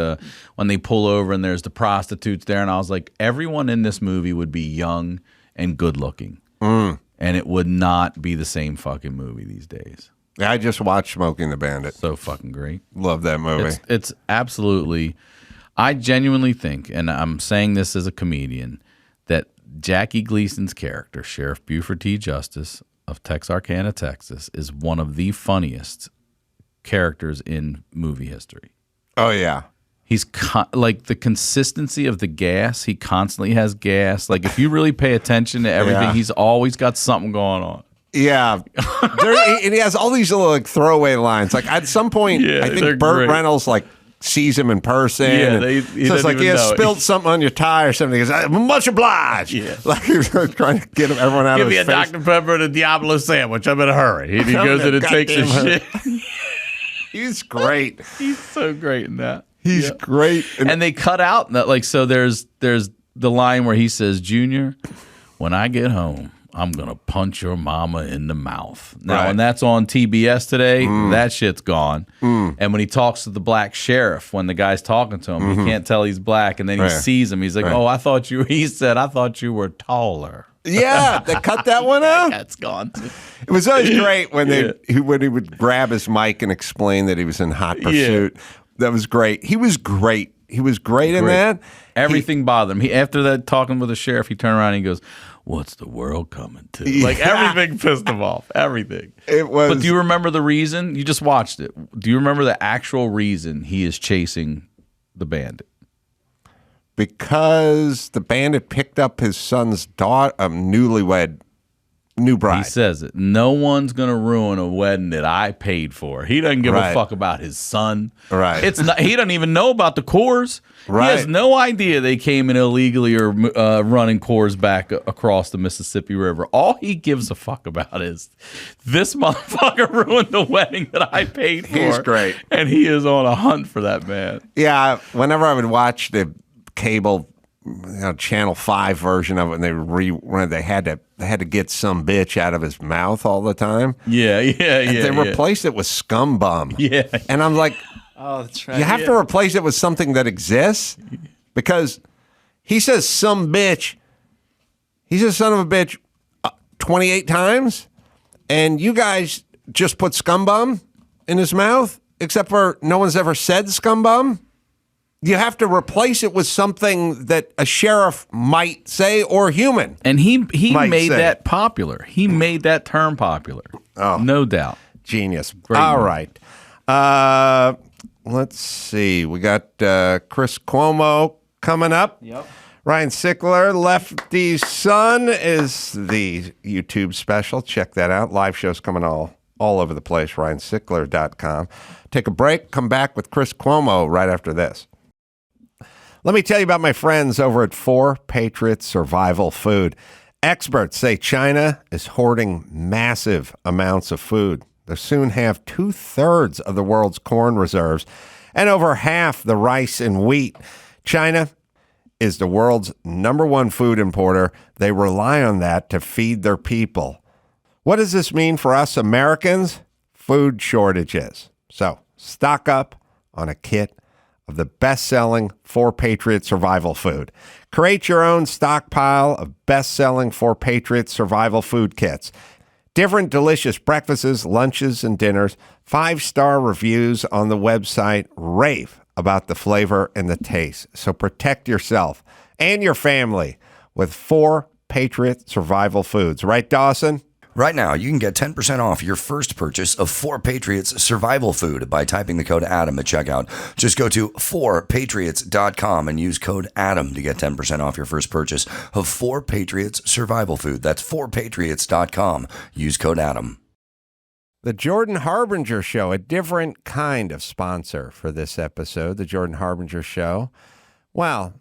when they pull over and there's the prostitutes there, and I was like, everyone in this movie would be young and good looking, and it would not be the same fucking movie these days. I just watched Smoking the Bandit. So fucking great. Love that movie. It's absolutely. I genuinely think, and I'm saying this as a comedian, that Jackie Gleason's character, Sheriff Buford T. Justice of Texarkana, Texas, is one of the funniest characters in movie history. Oh yeah. He's like the consistency of the gas. He constantly has gas. Like if you really pay attention to everything, Yeah. he's always got something going on. Yeah, and he has all these little like throwaway lines. Like at some point, Yeah, I they're think Burt great. Reynolds like sees him in person. Yeah, and he so it's doesn't like even he has know. spilled something on your tie or something. He goes, "I'm much obliged." Yeah. Like he's trying to get everyone out Give of me his a face. Dr. Pepper and a Diablo sandwich. I'm in a hurry. And he I'm goes in in a and takes a goddamn shit. He's great. He's so great in that. He's great. And they cut out that, like, so there's the line where he says, "Junior, when I get home, I'm gonna punch your mama in the mouth." Now, Right. when that's on TBS today, that shit's gone. And when he talks to the black sheriff, when the guy's talking to him, you can't tell he's black, and then he Right. sees him. He's like, Right. "Oh, I thought you." He said, "I thought you were taller." Yeah, they cut that one out. That's gone. Too. It was always great when when he would grab his mic and explain that he was in Hot Pursuit. That was great. He was great. He was great in that. Everything bothered him. He after that talking with the sheriff, he turned around and he goes, "What's the world coming to?" Like everything pissed him off. Everything. It was. But do you remember the reason? You just watched it. Do you remember the actual reason he is chasing the bandit? Because the bandit picked up his son's daughter, newlywed, new bride. He says it. No one's gonna ruin a wedding that I paid for. He doesn't give a Right. fuck about his son. Right. It's not. He doesn't even know about the cores. Right. He has no idea they came in illegally or running cores back across the Mississippi River. All he gives a fuck about is this motherfucker ruined the wedding that I paid for. He's great. and he is on a hunt for that man. Yeah, whenever I would watch the cable, Channel 5 version of it, and they had to get some bitch out of his mouth all the time. Yeah. And they replaced it with scum bum. Yeah. And I'm like, Oh, that's right. you have to replace it with something that exists, because he says some bitch. He says son of a bitch 28 times, and you guys just put scumbum in his mouth, except for no one's ever said scumbum. You have to replace it with something that a sheriff might say or human. And he might made say. that popular. He made that term popular. Oh. No doubt. Genius. Great All man. right. Let's see. We got Chris Cuomo coming up. Yep. Ryan Sickler, Lefty's son, is the YouTube special. Check that out. Live shows coming all over the place. RyanSickler.com. Take a break. Come back with Chris Cuomo right after this. Let me tell you about my friends over at 4 Patriots Survival Food. Experts say China is hoarding massive amounts of food. They'll soon have 2/3 of the world's corn reserves and over half the rice and wheat. China is the world's #1 food importer. They rely on that to feed their people. What does this mean for us Americans? Food shortages. So stock up on a kit of the best-selling 4 Patriots Survival Food. Create your own stockpile of best-selling 4 Patriots Survival Food kits. Different delicious breakfasts, lunches, and dinners. 5-star reviews on the website rave about the flavor and the taste. So protect yourself and your family with 4 Patriot Survival Foods. Right, Dawson? Right now, you can get 10% off your first purchase of 4 Patriots Survival Food by typing the code ADAM at checkout. Just go to 4patriots.com and use code ADAM to get 10% off your first purchase of 4 Patriots Survival Food. That's 4patriots.com. Use code ADAM. The Jordan Harbinger Show, a different kind of sponsor for this episode. The Jordan Harbinger Show. Well,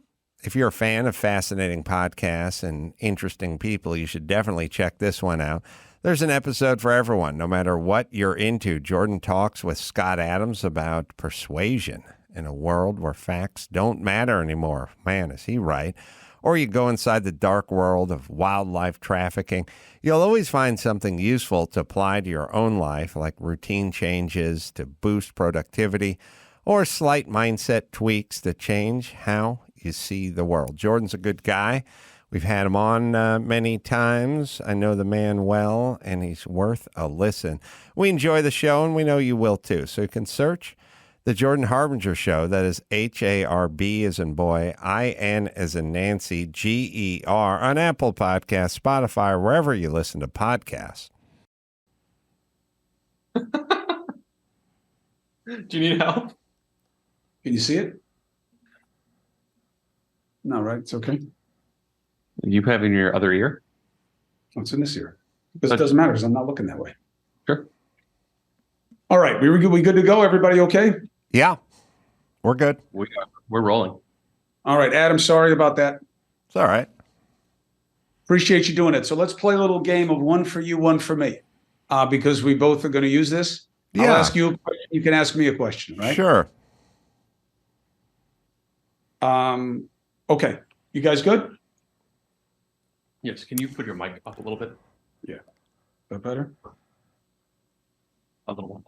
if you're a fan of fascinating podcasts and interesting people, you should definitely check this one out. There's an episode for everyone, no matter what you're into. Jordan talks with Scott Adams about persuasion in a world where facts don't matter anymore. Man, is he right. Or you go inside the dark world of wildlife trafficking. You'll always find something useful to apply to your own life, like routine changes to boost productivity or slight mindset tweaks to change how you see the world. Jordan's a good guy. We've had him on many times. I know the man well, and he's worth a listen. We enjoy the show, and we know you will too. So you can search The Jordan Harbinger Show. That is HARB as in boy, IN as in Nancy, GER on Apple Podcasts, Spotify, or wherever you listen to podcasts. Do you need help? Can you see it? No, right? It's okay. You have it in your other ear? Oh, it's in this ear. Because it doesn't matter because I'm not looking that way. Sure. All right. We good to go? Everybody okay? Yeah, we're good. We're rolling. All right, Adam, sorry about that. It's all right. Appreciate you doing it. So let's play a little game of one for you, one for me. Because we both are going to use this. Yeah. I'll ask you a question. You can ask me a question, right? Sure. Okay. You guys good? Yes. Can you put your mic up a little bit? Yeah. That better? A little.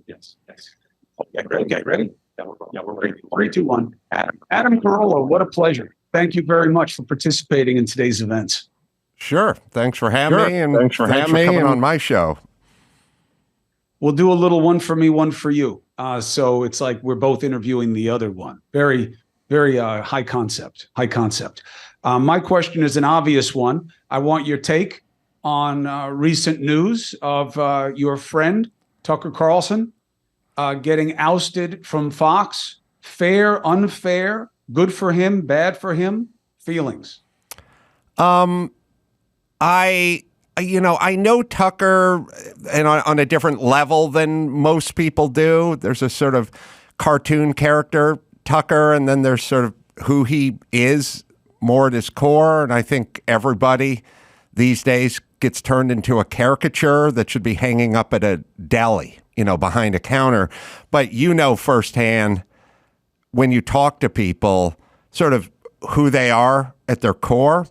Yes. Thanks. Okay, ready? Yeah, we're ready. 3, 2, 1. Adam Carolla, what a pleasure. Thank you very much for participating in today's events. Sure. Thanks for having me, and thanks for coming on my show. We'll do a little one for me, one for you. So it's like we're both interviewing the other one. Very, very high concept. High concept. My question is an obvious one. I want your take on recent news of your friend, Tucker Carlson, getting ousted from Fox. Fair, unfair, good for him, bad for him, feelings? I know Tucker and on a different level than most people do. There's a sort of cartoon character, Tucker, and then there's sort of who he is more at his core. And I think everybody these days gets turned into a caricature that should be hanging up at a deli, behind a counter. But firsthand when you talk to people, sort of who they are at their core.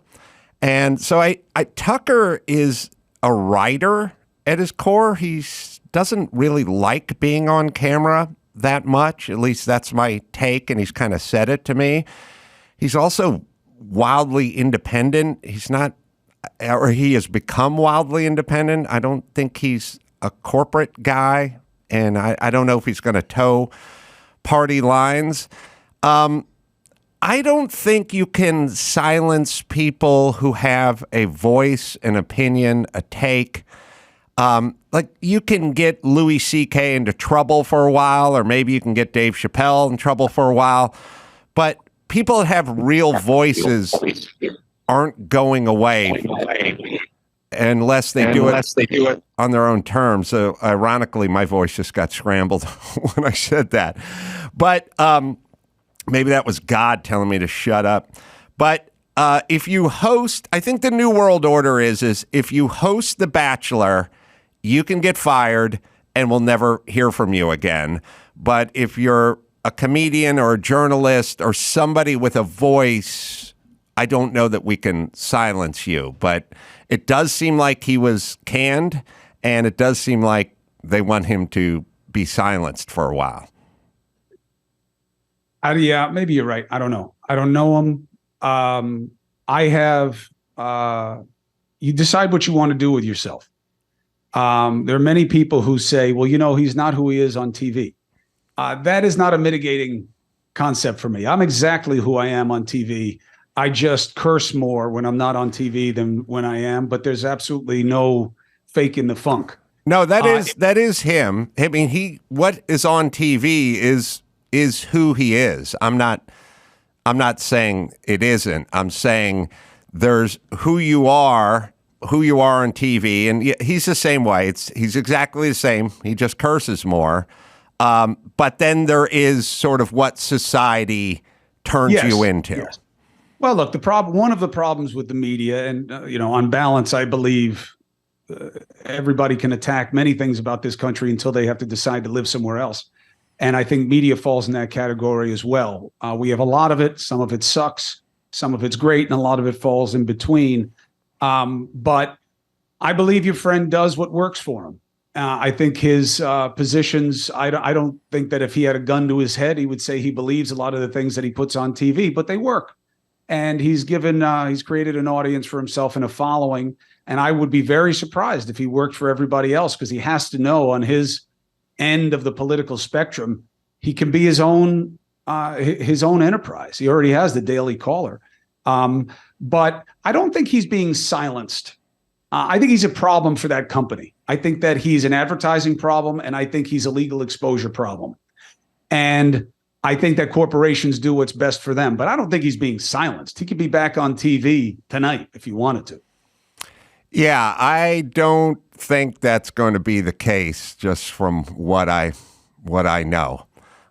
And so Tucker is a writer at his core. He doesn't really like being on camera that much. At least that's my take, and he's kind of said it to me. He's also wildly independent. He's not, or he has become wildly independent. I don't think he's a corporate guy, and I don't know if he's going to toe party lines. I don't think you can silence people who have a voice, an opinion, a take. Like you can get Louis C.K. into trouble for a while, or maybe you can get Dave Chappelle in trouble for a while. But people that have real voices aren't going away unless they do it on their own terms. So ironically, my voice just got scrambled when I said that. But maybe that was God telling me to shut up. But if you host, I think the new world order is if you host The Bachelor, you can get fired and we'll never hear from you again. But if you're a comedian or a journalist or somebody with a voice, I don't know that we can silence you. But it does seem like he was canned, and it does seem like they want him to be silenced for a while. Yeah, maybe you're right. I don't know. I don't know him. I have, you decide what you want to do with yourself. There are many people who say, well, he's not who he is on TV. That is not a mitigating concept for me. I'm exactly who I am on TV. I just curse more when I'm not on TV than when I am, but there's absolutely no faking the funk. No, that is him. I mean, what is on TV is who he is. I'm not saying it isn't. I'm saying there's who you are on TV, and he's the same way. He's exactly the same. He just curses more. But then there is sort of what society turns you into. Yes. Well, look, one of the problems with the media, and on balance, I believe everybody can attack many things about this country until they have to decide to live somewhere else. And I think media falls in that category as well. We have a lot of it. Some of it sucks. Some of it's great. And a lot of it falls in between. But I believe your friend does what works for him. I think his positions, I don't think that if he had a gun to his head, he would say he believes a lot of the things that he puts on TV, but they work. And he's created an audience for himself and a following. And I would be very surprised if he worked for everybody else, because he has to know on his end of the political spectrum, he can be his own enterprise. He already has the Daily Caller. But I don't think he's being silenced. I think he's a problem for that company. I think that he's an advertising problem, and I think he's a legal exposure problem. And I think that corporations do what's best for them, but I don't think he's being silenced. He could be back on TV tonight if he wanted to. Yeah, I don't think that's going to be the case, just from what I know.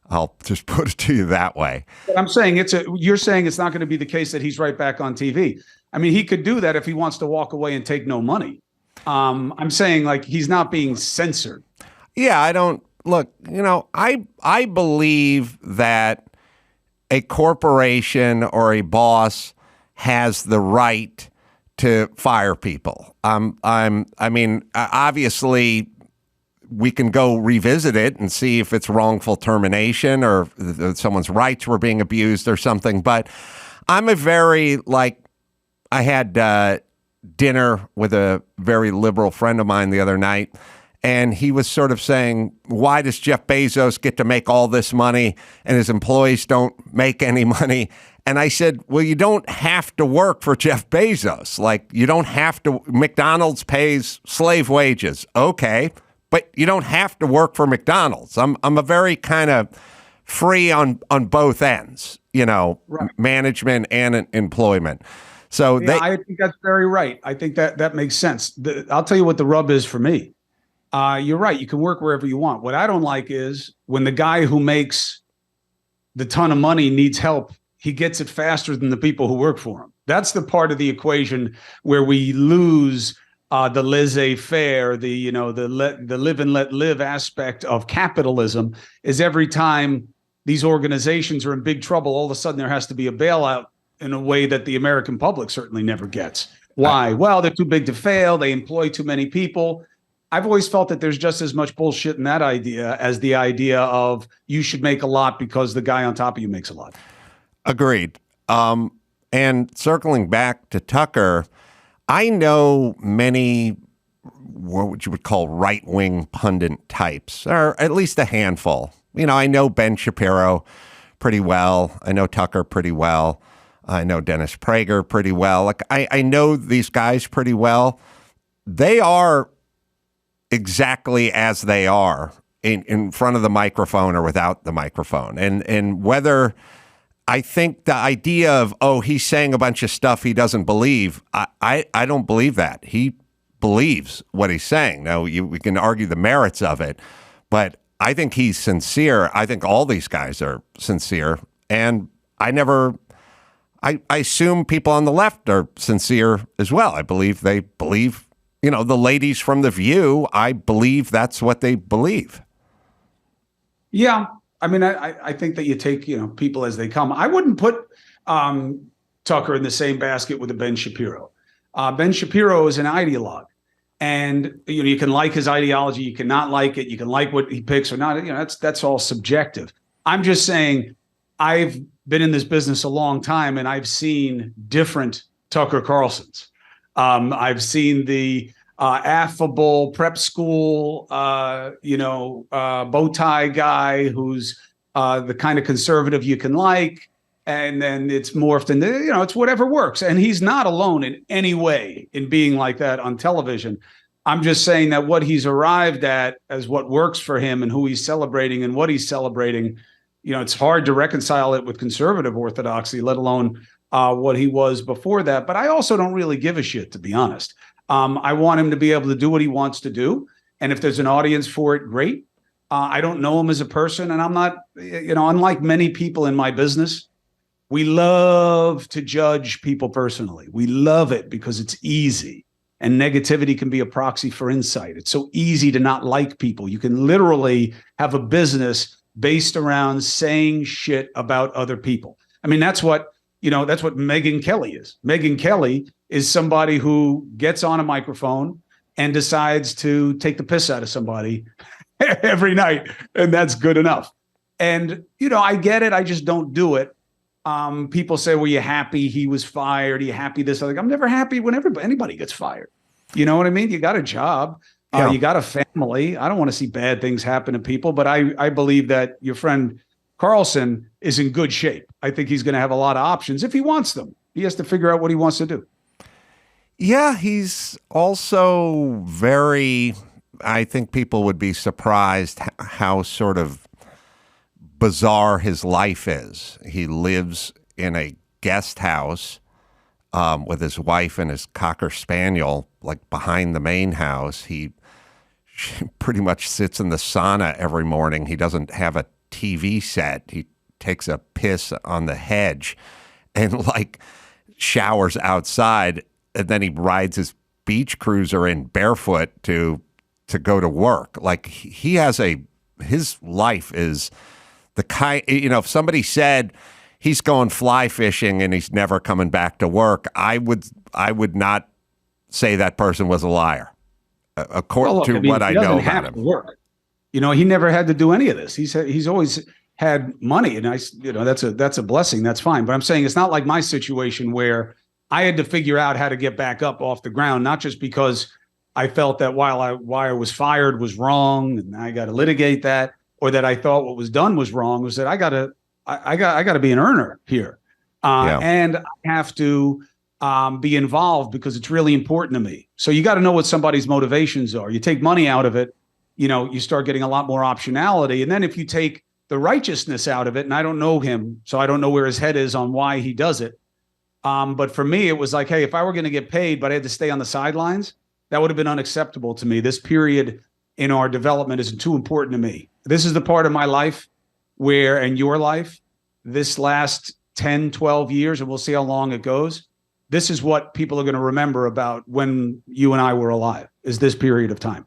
I'll just put it to you that way. But I'm saying you're saying it's not going to be the case that he's right back on TV. I mean, he could do that if he wants to walk away and take no money. I'm saying, like, he's not being censored. Yeah, I don't look, I believe that a corporation or a boss has the right to fire people. Obviously we can go revisit it and see if it's wrongful termination or someone's rights were being abused or something. But I'm I had dinner with a very liberal friend of mine the other night, and he was sort of saying, why does Jeff Bezos get to make all this money and his employees don't make any money? And I said, well, you don't have to work for Jeff Bezos. Like, you don't have to. McDonald's pays slave wages. Okay. But you don't have to work for McDonald's. I'm a very kind of free on both ends, right. Management and employment. So I think that's very right. I think that makes sense. I'll tell you what the rub is for me. You're right. You can work wherever you want. What I don't like is when the guy who makes the ton of money needs help, he gets it faster than the people who work for him. That's the part of the equation where we lose the laissez-faire, the live and let live aspect of capitalism. Is every time these organizations are in big trouble, all of a sudden there has to be a bailout in a way that the American public certainly never gets. Why? Well, they're too big to fail. They employ too many people. I've always felt that there's just as much bullshit in that idea as the idea of you should make a lot because the guy on top of you makes a lot. Agreed. And circling back to Tucker, I know many what you would call right-wing pundit types, or at least a handful. You know, I know Ben Shapiro pretty well. I know Tucker pretty well. I know Dennis Prager pretty well. Like I know these guys pretty well. They are exactly as they are in front of the microphone or without the microphone. And whether I think the idea of, oh, he's saying a bunch of stuff he doesn't believe, I don't believe that. He believes what he's saying. Now, we can argue the merits of it, but I think he's sincere. I think all these guys are sincere. And I assume people on the left are sincere as well. I believe they believe, you know, the ladies from The View, I believe that's what they believe. Yeah. I mean, I think that you take, you know, people as they come. I wouldn't put Tucker in the same basket with a Ben Shapiro. Ben Shapiro is an ideologue. And, you know, you can like his ideology, you cannot like it, you can like what he picks or not. You know, that's all subjective. I'm just saying I've been in this business a long time and I've seen different Tucker Carlsons. I've seen the affable prep school, bow tie guy who's the kind of conservative you can like. And then it's morphed into, you know, it's whatever works. And he's not alone in any way in being like that on television. I'm just saying that what he's arrived at as what works for him and who he's celebrating and what he's celebrating, you know, it's hard to reconcile it with conservative orthodoxy, let alone what he was before that. But I also don't really give a shit, to be honest. I want him to be able to do what he wants to do. And if there's an audience for it, great. I don't know him as a person. And I'm not, you know, unlike many people in my business, we love to judge people personally. We love it because it's easy. And negativity can be a proxy for insight. It's so easy to not like people. You can literally have a business based around saying shit about other people. I mean, that's what Megyn Kelly is. Megyn Kelly is somebody who gets on a microphone and decides to take the piss out of somebody every night. And that's good enough. And, you know, I get it. I just don't do it. People say, "Were you happy he was fired? Are you happy this?" I'm never happy when anybody gets fired. You know what I mean? You got a job, you got a family. I don't want to see bad things happen to people, but I believe that your friend Carlson is in good shape. I think he's going to have a lot of options if he wants them. He has to figure out what he wants to do. Yeah, he's also very, I think people would be surprised how sort of bizarre his life is. He lives in a guest house with his wife and his Cocker Spaniel, like behind the main house. He pretty much sits in the sauna every morning. He doesn't have a TV set. He takes a piss on the hedge and like showers outside, and then he rides his beach cruiser in barefoot to go to work. Like his life is the kind, you know, if somebody said he's going fly fishing and he's never coming back to work, I would not say that person was a liar. According to what I know about him. Work. You know, he never had to do any of this. He's always had money, and that's a blessing. That's fine. But I'm saying it's not like my situation where I had to figure out how to get back up off the ground, not just because I felt that why I was fired was wrong and I got to litigate that, or that I thought what was done was wrong. Was that I got to be an earner here, and I have to be involved because it's really important to me. So you got to know what somebody's motivations are. You take money out of it, you know, you start getting a lot more optionality. And then if you take the righteousness out of it, and I don't know him, so I don't know where his head is on why he does it. But for me, it was like, hey, if I were going to get paid, but I had to stay on the sidelines, that would have been unacceptable to me. This period in our development is too important to me. This is the part of my life where, and your life, this last 10, 12 years, and we'll see how long it goes. This is what people are going to remember about when you and I were alive, is this period of time.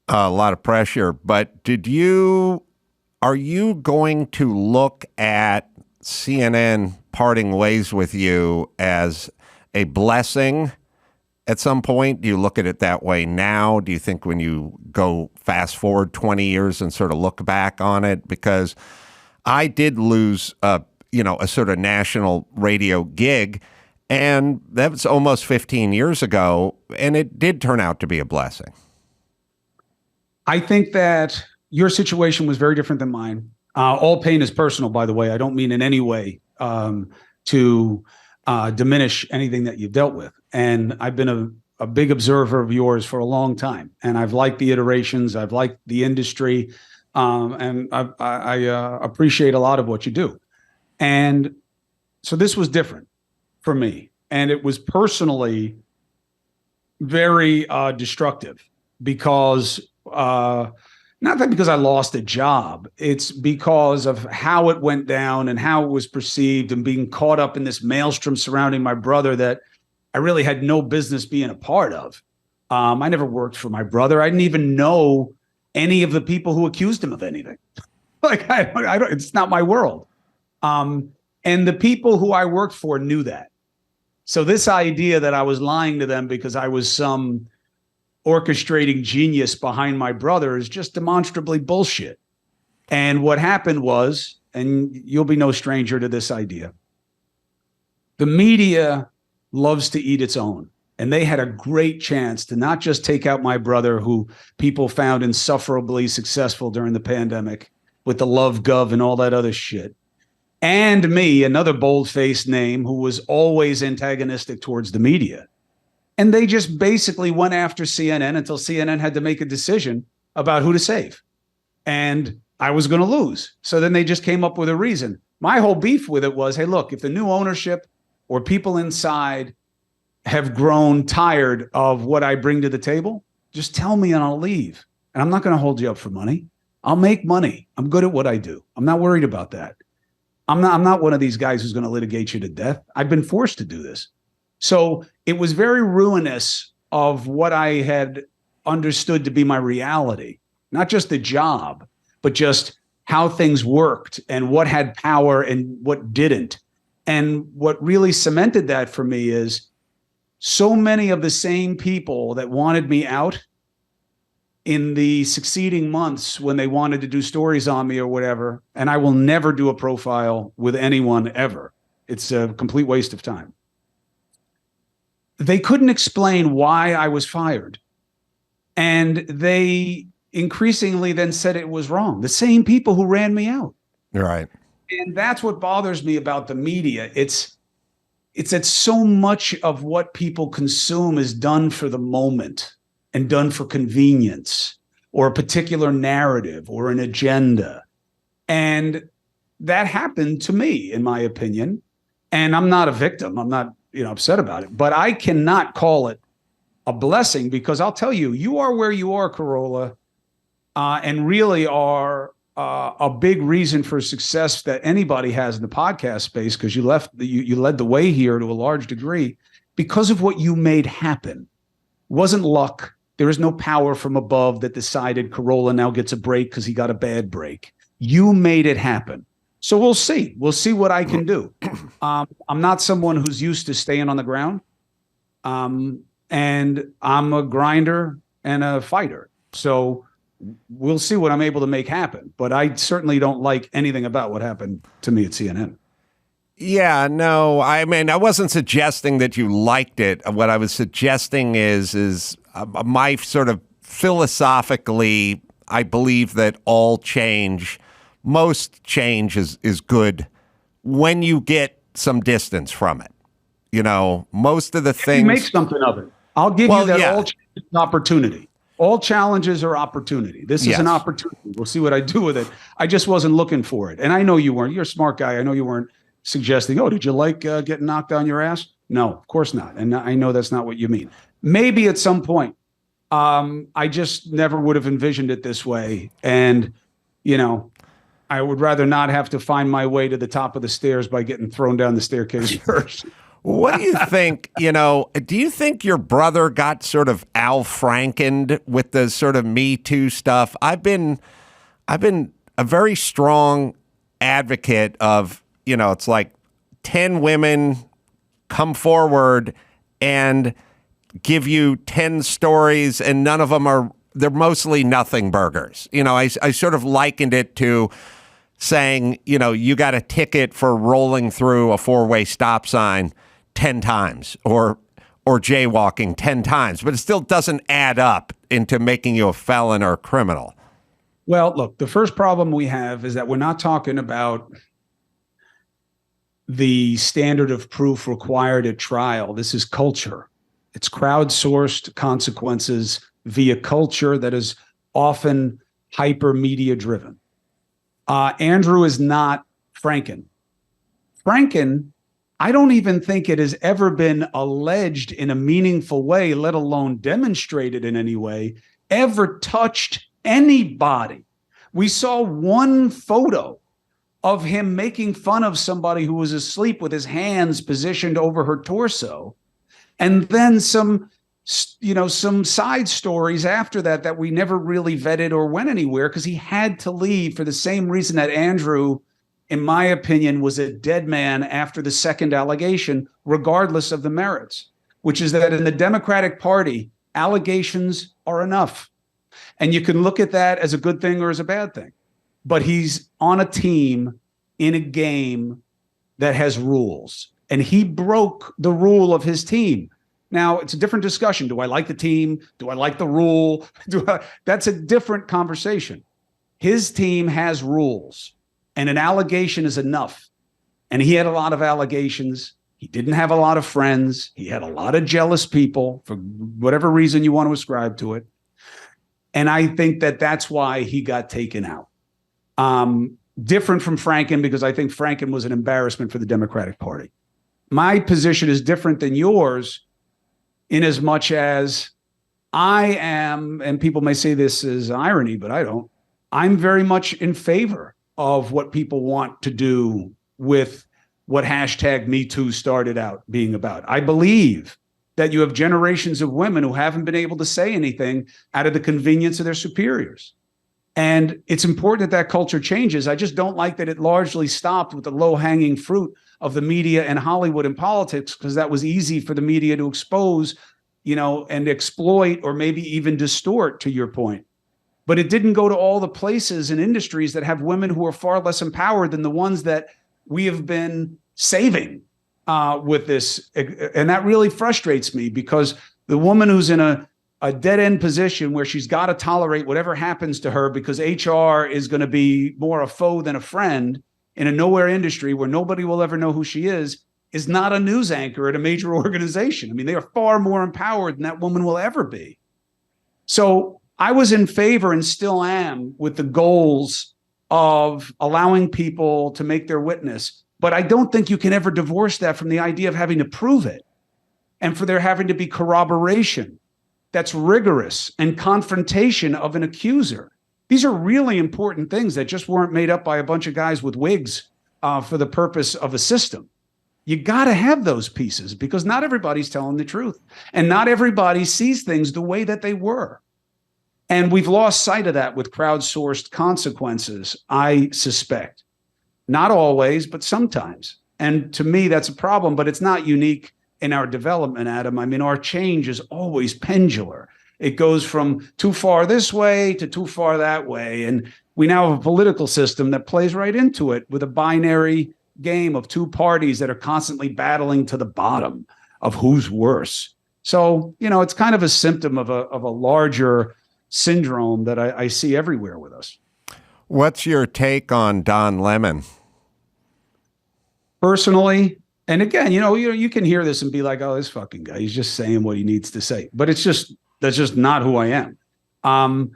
A lot of pressure. But did you are you going to look at CNN parting ways with you as a blessing at some point? Do you look at it that way now? Do you think when you go fast forward 20 years and sort of look back on it? Because I did lose a sort of national radio gig, and that was almost 15 years ago, and it did turn out to be a blessing. I think that your situation was very different than mine. All pain is personal, by the way. I don't mean in any way to diminish anything that you've dealt with. And I've been a big observer of yours for a long time. And I've liked the iterations. I've liked the industry. And I appreciate a lot of what you do. And so this was different for me. And it was personally very destructive because not that because I lost a job, it's because of how it went down and how it was perceived and being caught up in this maelstrom surrounding my brother that I really had no business being a part of. I never worked for my brother. I didn't even know any of the people who accused him of anything. Like I don't, it's not my world. And the people who I worked for knew that. So this idea that I was lying to them because I was some orchestrating genius behind my brother is just demonstrably bullshit. And what happened was, and you'll be no stranger to this idea, the media loves to eat its own. And they had a great chance to not just take out my brother, who people found insufferably successful during the pandemic with the Love Gov and all that other shit, and me, another bold-faced name who was always antagonistic towards the media. And they just basically went after CNN until CNN had to make a decision about who to save. And I was going to lose. So then they just came up with a reason. My whole beef with it was, hey, look, if the new ownership or people inside have grown tired of what I bring to the table, just tell me and I'll leave. And I'm not going to hold you up for money. I'll make money. I'm good at what I do. I'm not worried about that. I'm not one of these guys who's going to litigate you to death. I've been forced to do this. So it was very ruinous of what I had understood to be my reality, not just the job, but just how things worked and what had power and what didn't. And what really cemented that for me is so many of the same people that wanted me out in the succeeding months when they wanted to do stories on me or whatever, and I will never do a profile with anyone ever. It's a complete waste of time. They couldn't explain why I was fired. And they increasingly then said it was wrong. The same people who ran me out. Right. And that's what bothers me about the media. It's that so much of what people consume is done for the moment and done for convenience or a particular narrative or an agenda. And that happened to me, in my opinion. And I'm not a victim. I'm not, upset about it. But I cannot call it a blessing because I'll tell you, you are where you are, Carolla, and really are a big reason for success that anybody has in the podcast space, because you led the way here to a large degree because of what you made happen. It wasn't luck. There is no power from above that decided Carolla now gets a break because he got a bad break. You made it happen. So we'll see. We'll see what I can do. I'm not someone who's used to staying on the ground. And I'm a grinder and a fighter. So we'll see what I'm able to make happen. But I certainly don't like anything about what happened to me at CNN. Yeah, no, I mean, I wasn't suggesting that you liked it. What I was suggesting is my sort of philosophically, I believe that most change is good when you get some distance from it. Most of the things. You make something of it. I'll give you that. All change is opportunity. All challenges are opportunity. This is an opportunity. We'll see what I do with it. I just wasn't looking for it. And I know you weren't. You're a smart guy. I know you weren't suggesting, oh, did you like getting knocked on your ass? No, of course not. And I know that's not what you mean. Maybe at some point. I just never would have envisioned it this way. And, I would rather not have to find my way to the top of the stairs by getting thrown down the staircase first. What do you think, do you think your brother got sort of Al Frankened with the sort of Me Too stuff? I've been a very strong advocate of, it's like 10 women come forward and give you 10 stories and none of them they're mostly nothing burgers. I sort of likened it to saying, you got a ticket for rolling through a 4-way stop sign 10 times or jaywalking 10 times, but it still doesn't add up into making you a felon or a criminal. Well, look, the first problem we have is that we're not talking about the standard of proof required at trial. This is culture. It's crowdsourced consequences via culture that is often hyper media driven. Andrew is not Franken. Franken, I don't even think it has ever been alleged in a meaningful way, let alone demonstrated in any way, ever touched anybody. We saw one photo of him making fun of somebody who was asleep with his hands positioned over her torso. And then some side stories after that we never really vetted or went anywhere because he had to leave for the same reason that Andrew, in my opinion, was a dead man after the second allegation, regardless of the merits, which is that in the Democratic Party, allegations are enough. And you can look at that as a good thing or as a bad thing. But he's on a team in a game that has rules. And he broke the rule of his team. Now, it's a different discussion. Do I like the team? Do I like the rule? That's a different conversation. His team has rules, and an allegation is enough. And he had a lot of allegations. He didn't have a lot of friends. He had a lot of jealous people for whatever reason you want to ascribe to it. And I think that that's why he got taken out. Different from Franken, because I think Franken was an embarrassment for the Democratic Party. My position is different than yours in as much as I am, and people may say this is irony, but I don't, I'm very much in favor of what people want to do with what hashtag Me Too started out being about. I believe that you have generations of women who haven't been able to say anything out of the convenience of their superiors. And it's important that culture changes. I just don't like that it largely stopped with the low-hanging fruit of the media and Hollywood and politics, because that was easy for the media to expose, and exploit or maybe even distort, to your point. But it didn't go to all the places and industries that have women who are far less empowered than the ones that we have been saving with this. And that really frustrates me, because the woman who's in a dead-end position where she's got to tolerate whatever happens to her because HR is going to be more a foe than a friend in a nowhere industry where nobody will ever know who she is not a news anchor at a major organization. I mean, they are far more empowered than that woman will ever be. So I was in favor, and still am, with the goals of allowing people to make their witness. But I don't think you can ever divorce that from the idea of having to prove it, and for there having to be corroboration that's rigorous and confrontation of an accuser. These are really important things that just weren't made up by a bunch of guys with wigs for the purpose of a system. You got to have those pieces, because not everybody's telling the truth, and not everybody sees things the way that they were. And we've lost sight of that with crowdsourced consequences, I suspect. Not always, but sometimes. And to me, that's a problem, but it's not unique in our development, Adam. I mean, our change is always pendular. It goes from too far this way to too far that way. And we now have a political system that plays right into it with a binary game of two parties that are constantly battling to the bottom of who's worse. So, it's kind of a symptom of a larger syndrome that I see everywhere with us. What's your take on Don Lemon? Personally, and again, you can hear this and be like, oh, this fucking guy, he's just saying what he needs to say. But that's just not who I am.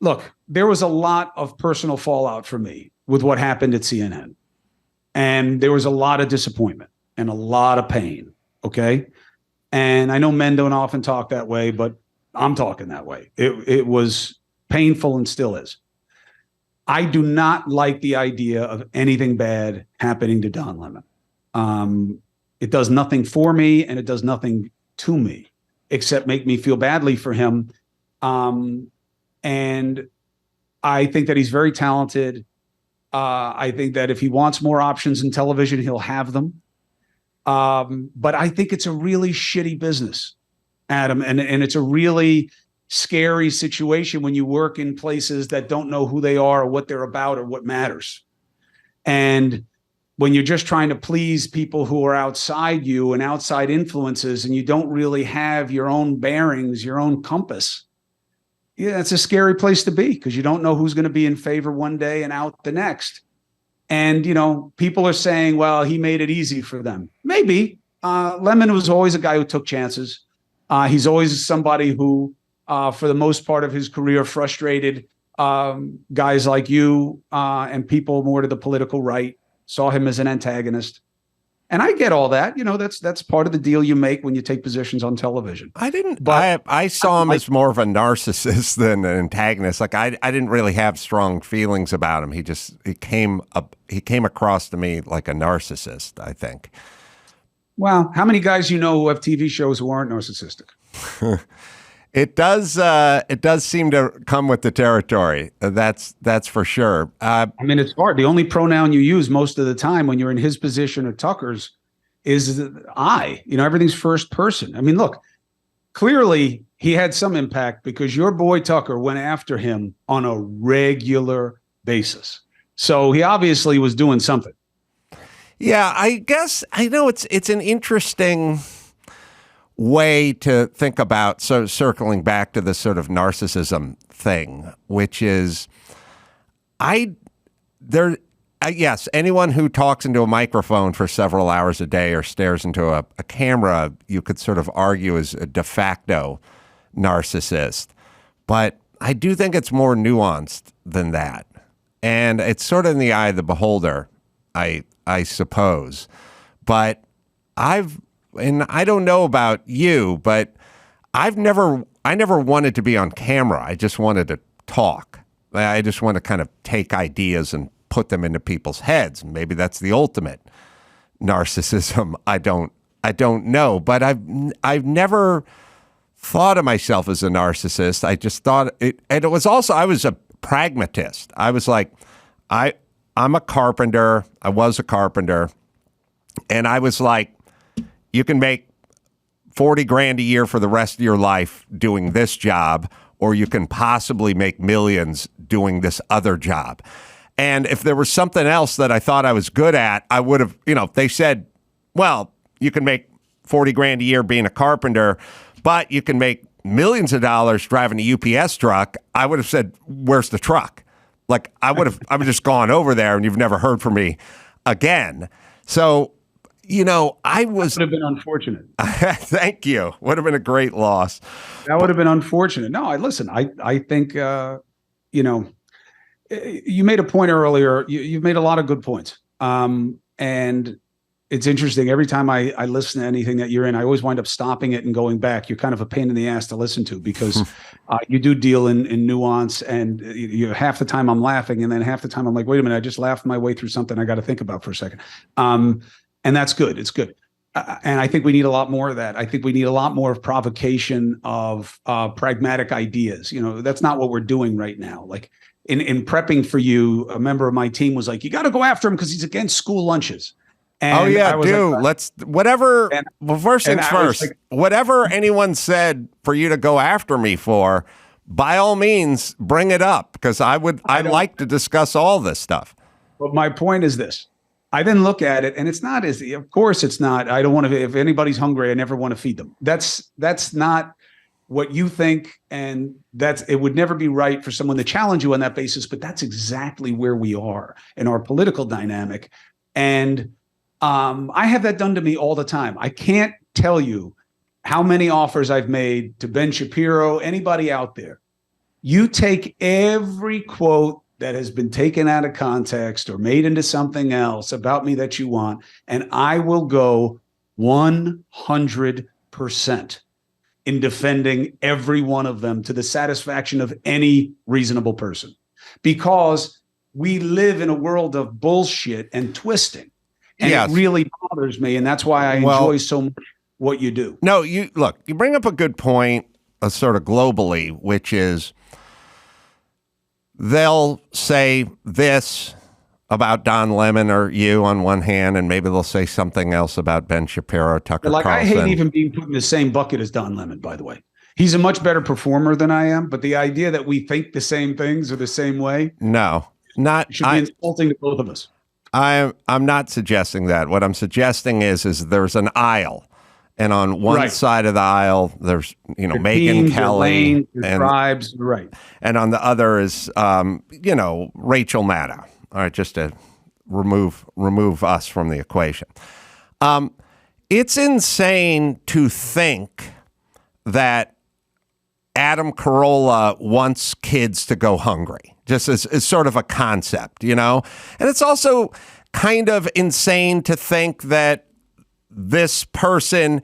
Look, there was a lot of personal fallout for me with what happened at CNN. And there was a lot of disappointment and a lot of pain, okay? And I know men don't often talk that way, but I'm talking that way. It was painful and still is. I do not like the idea of anything bad happening to Don Lemon. It does nothing for me, and it does nothing to me except make me feel badly for him. And I think that he's very talented. I think that if he wants more options in television, he'll have them. But I think it's a really shitty business, Adam, and it's a really scary situation when you work in places that don't know who they are or what they're about or what matters. And when you're just trying to please people who are outside you and outside influences, and you don't really have your own bearings, your own compass, yeah, it's a scary place to be because you don't know who's going to be in favor one day and out the next. And, people are saying, well, he made it easy for them. Maybe. Lemon was always a guy who took chances. He's always somebody who, for the most part of his career, frustrated guys like you and people more to the political right, saw him as an antagonist. And I get all that. That's part of the deal you make when you take positions on television. I didn't, but I saw him as more of a narcissist than an antagonist. Like I didn't really have strong feelings about him. He came across to me like a narcissist, I think. Well, how many guys who have TV shows who aren't narcissistic? It does seem to come with the territory. That's for sure. It's hard. The only pronoun you use most of the time when you're in his position or Tucker's is I. Everything's first person. Look, clearly he had some impact because your boy Tucker went after him on a regular basis. So he obviously was doing something. Yeah, I guess I know it's an interesting way to think about, so circling back to the sort of narcissism thing, which is yes, anyone who talks into a microphone for several hours a day or stares into a camera, you could sort of argue is a de facto narcissist. But I do think it's more nuanced than that. And it's sort of in the eye of the beholder, I suppose. But and I don't know about you, but I never wanted to be on camera. I just wanted to talk. I just want to kind of take ideas and put them into people's heads. Maybe that's the ultimate narcissism. I don't know, but I've never thought of myself as a narcissist. I just thought it, and it was also, I was a pragmatist. I was like, I'm a carpenter. I was a carpenter, and I was like, you can make $40,000 a year for the rest of your life doing this job, or you can possibly make millions doing this other job. And if there was something else that I thought I was good at, I would have, they said, well, you can make $40,000 a year being a carpenter, but you can make millions of dollars driving a UPS truck. I would have said, where's the truck? Like I would just gone over there and you've never heard from me again. So, I was... That would have been unfortunate. Thank you. Would have been a great loss. That would have been unfortunate. No, I think, you made a point earlier. You've made a lot of good points. And it's interesting. Every time I listen to anything that you're in, I always wind up stopping it and going back. You're kind of a pain in the ass to listen to because you do deal in nuance, and half the time I'm laughing, and then half the time I'm like, wait a minute, I just laughed my way through something I got to think about for a second. And that's good. It's good. And I think we need a lot more of that. I think we need a lot more of provocation of pragmatic ideas. That's not what we're doing right now. Like in prepping for you, a member of my team was like, you got to go after him because he's against school lunches. And first things first, like, whatever anyone said for you to go after me for, by all means, bring it up because I'd like to discuss all this stuff. But my point is this. I then look at it, and it's not as, of course it's not. I don't want to, if anybody's hungry, I never want to feed them. That's not what you think. And it would never be right for someone to challenge you on that basis, but that's exactly where we are in our political dynamic. And I have that done to me all the time. I can't tell you how many offers I've made to Ben Shapiro, anybody out there. You take every quote that has been taken out of context or made into something else about me that you want, and I will go 100% in defending every one of them to the satisfaction of any reasonable person. Because we live in a world of bullshit and twisting. And It really bothers me, and that's why I enjoy so much what you do. No, you bring up a good point, sort of globally, which is they'll say this about Don Lemon or you on one hand, and maybe they'll say something else about Ben Shapiro, Tucker Like, Carlson. I hate even being put in the same bucket as Don Lemon, by the way. He's a much better performer than I am, but the idea that we think the same things or the same way, no, not should be insulting to both of us. I'm not suggesting that. What I'm suggesting is there's an aisle, and on one side of the aisle there's Megyn Kelly and tribes, right, and on the other is Rachel Maddow. All right, just to remove us from the equation. It's insane to think that Adam Carolla wants kids to go hungry, just as sort of a concept, And it's also kind of insane to think that this person,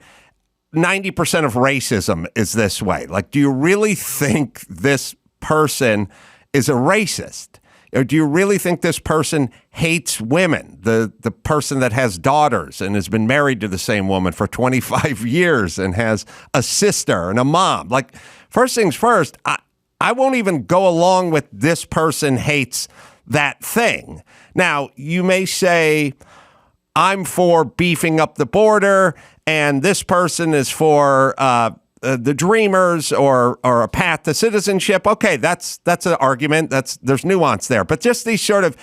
90% of racism is this way. Like, do you really think this person is a racist? Or do you really think this person hates women, the person that has daughters and has been married to the same woman for 25 years and has a sister and a mom? Like, first things first, I won't even go along with this person hates that thing. Now, you may say, I'm for beefing up the border, and this person is for the Dreamers or a path to citizenship. Okay, that's an argument. There's nuance there. But just these sort of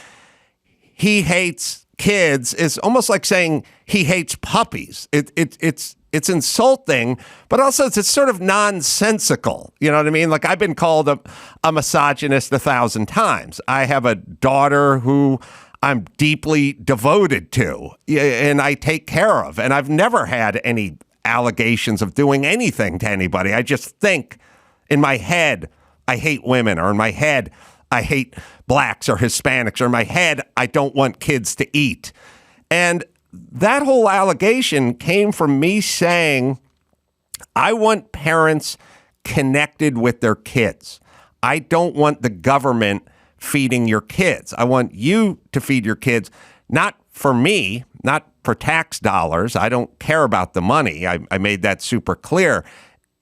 he hates kids is almost like saying he hates puppies. It's insulting, but also it's sort of nonsensical. You know what I mean? Like, I've been called a misogynist 1,000 times. I have a daughter who I'm deeply devoted to and I take care of, and I've never had any allegations of doing anything to anybody. I just think in my head, I hate women, or in my head, I hate blacks or Hispanics, or in my head, I don't want kids to eat. And that whole allegation came from me saying, I want parents connected with their kids. I don't want the government feeding your kids. I want you to feed your kids, not for me, not for tax dollars. I don't care about the money. I made that super clear.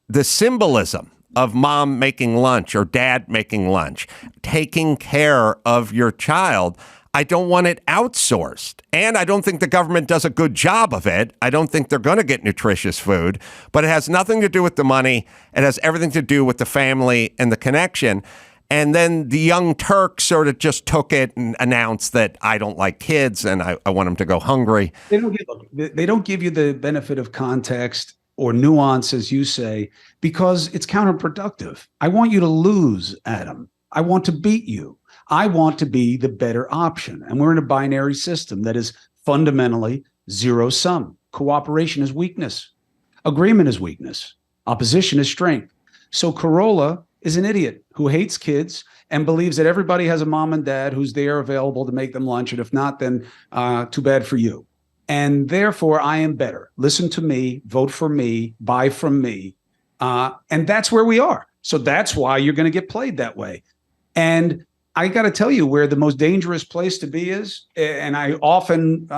The symbolism of mom making lunch or dad making lunch, taking care of your child, I don't want it outsourced. And I don't think the government does a good job of it. I don't think they're going to get nutritious food, but it has nothing to do with the money. It has everything to do with the family and the connection. And then the Young Turks sort of just took it and announced that I don't like kids and I want them to go hungry. They don't give you the benefit of context or nuance, as you say, because it's counterproductive. I want you to lose, Adam. I want to beat you. I want to be the better option. And we're in a binary system that is fundamentally zero sum. Cooperation is weakness. Agreement is weakness. Opposition is strength. So Carolla is an idiot who hates kids and believes that everybody has a mom and dad who's there available to make them lunch. And if not, then too bad for you. And therefore, I am better. Listen to me, vote for me, buy from me. And that's where we are. So that's why you're going to get played that way. And I got to tell you where the most dangerous place to be is. And I often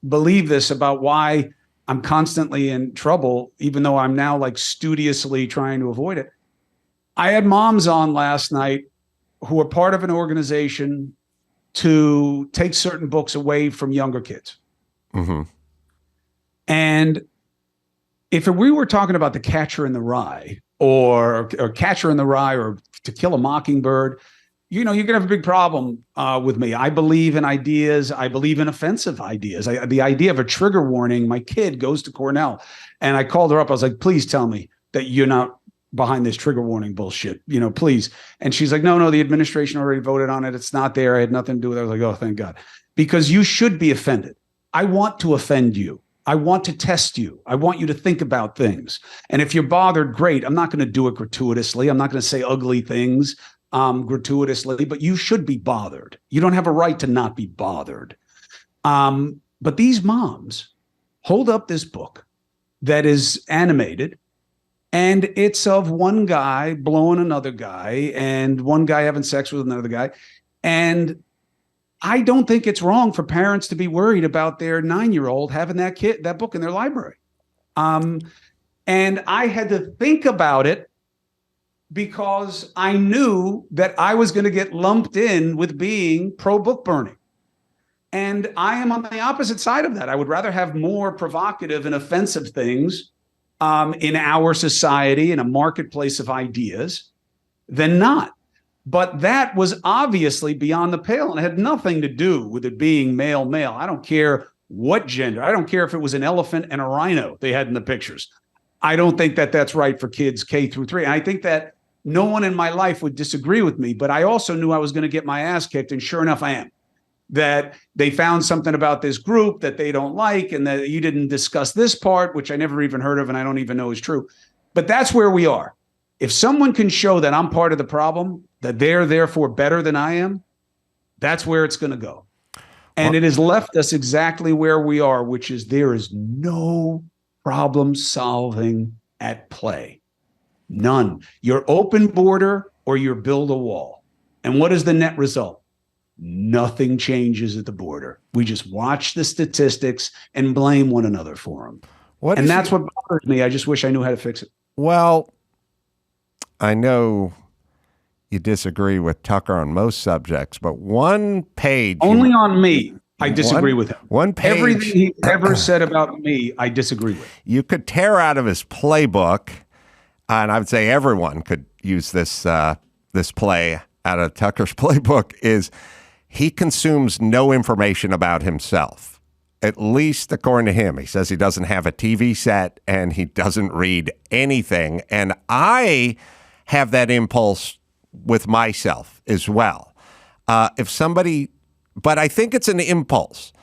believe this about why I'm constantly in trouble, even though I'm now like studiously trying to avoid it. I had moms on last night who are part of an organization to take certain books away from younger kids. Mm-hmm. And if we were talking about The Catcher in the Rye or Catcher in the Rye or To Kill a Mockingbird, you're going to have a big problem with me. I believe in ideas. I believe in offensive ideas. The idea of a trigger warning, my kid goes to Cornell and I called her up. I was like, please tell me that you're not behind this trigger warning bullshit, please. And she's like, no, the administration already voted on it. It's not there. I had nothing to do with it. I was like, oh, thank God. Because you should be offended. I want to offend you. I want to test you. I want you to think about things. And if you're bothered, great. I'm not going to do it gratuitously. I'm not going to say ugly things gratuitously, but you should be bothered. You don't have a right to not be bothered. But these moms hold up this book that is animated, and it's of one guy blowing another guy and one guy having sex with another guy. And I don't think it's wrong for parents to be worried about their 9-year-old having that book in their library. And I had to think about it because I knew that I was going to get lumped in with being pro book burning. And I am on the opposite side of that. I would rather have more provocative and offensive things in our society, in a marketplace of ideas, than not. But that was obviously beyond the pale, and it had nothing to do with it being male, male. I don't care what gender. I don't care if it was an elephant and a rhino they had in the pictures. I don't think that that's right for kids K through 3. And I think that no one in my life would disagree with me, but I also knew I was going to get my ass kicked, and sure enough, I am. That they found something about this group that they don't like, and that you didn't discuss this part, which I never even heard of and I don't even know is true. But that's where we are. If someone can show that I'm part of the problem, that they're therefore better than I am, that's where it's going to go. And it has left us exactly where we are, which is there is no problem solving at play. None. You're open border or you're build a wall. And what is the net result? Nothing changes at the border. We just watch the statistics and blame one another for them. And that's what bothers me. I just wish I knew how to fix it. Well, I know you disagree with Tucker on most subjects, but one page... Only on me, I disagree with him. One page... Everything he ever said about me, I disagree with. You could tear out of his playbook, and I would say everyone could use this this play out of Tucker's playbook, is he consumes no information about himself, at least according to him. He says he doesn't have a TV set, and he doesn't read anything. And I have that impulse with myself as well. If somebody, but I think it's an impulse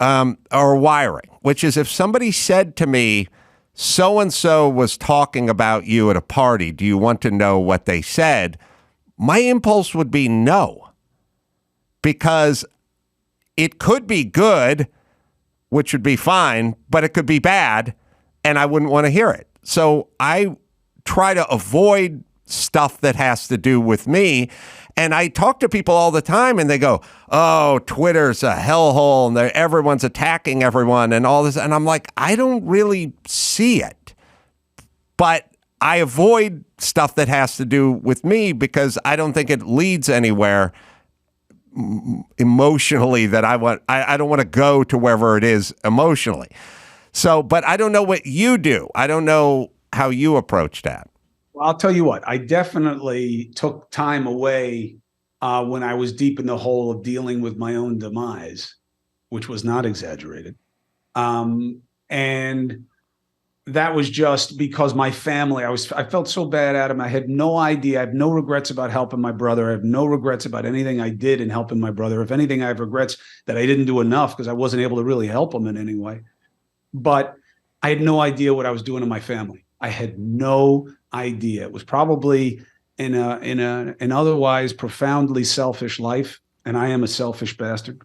or wiring, which is if somebody said to me, so-and-so was talking about you at a party, do you want to know what they said? My impulse would be no, because it could be good, which would be fine, but it could be bad, and I wouldn't want to hear it. So I try to avoid stuff that has to do with me. And I talk to people all the time and they go, oh, Twitter's a hellhole and everyone's attacking everyone and all this. And I'm like, I don't really see it. But I avoid stuff that has to do with me because I don't think it leads anywhere emotionally that I want. I don't want to go to wherever it is emotionally. So, but I don't know what you do. I don't know how you approach that. Well, I'll tell you what, I definitely took time away when I was deep in the hole of dealing with my own demise, which was not exaggerated. And that was just because my family, I felt so bad at him. I had no idea. I have no regrets about helping my brother. I have no regrets about anything I did in helping my brother. If anything, I have regrets that I didn't do enough because I wasn't able to really help him in any way. But I had no idea what I was doing to my family. I had no idea. It was probably in an otherwise profoundly selfish life, and I am a selfish bastard.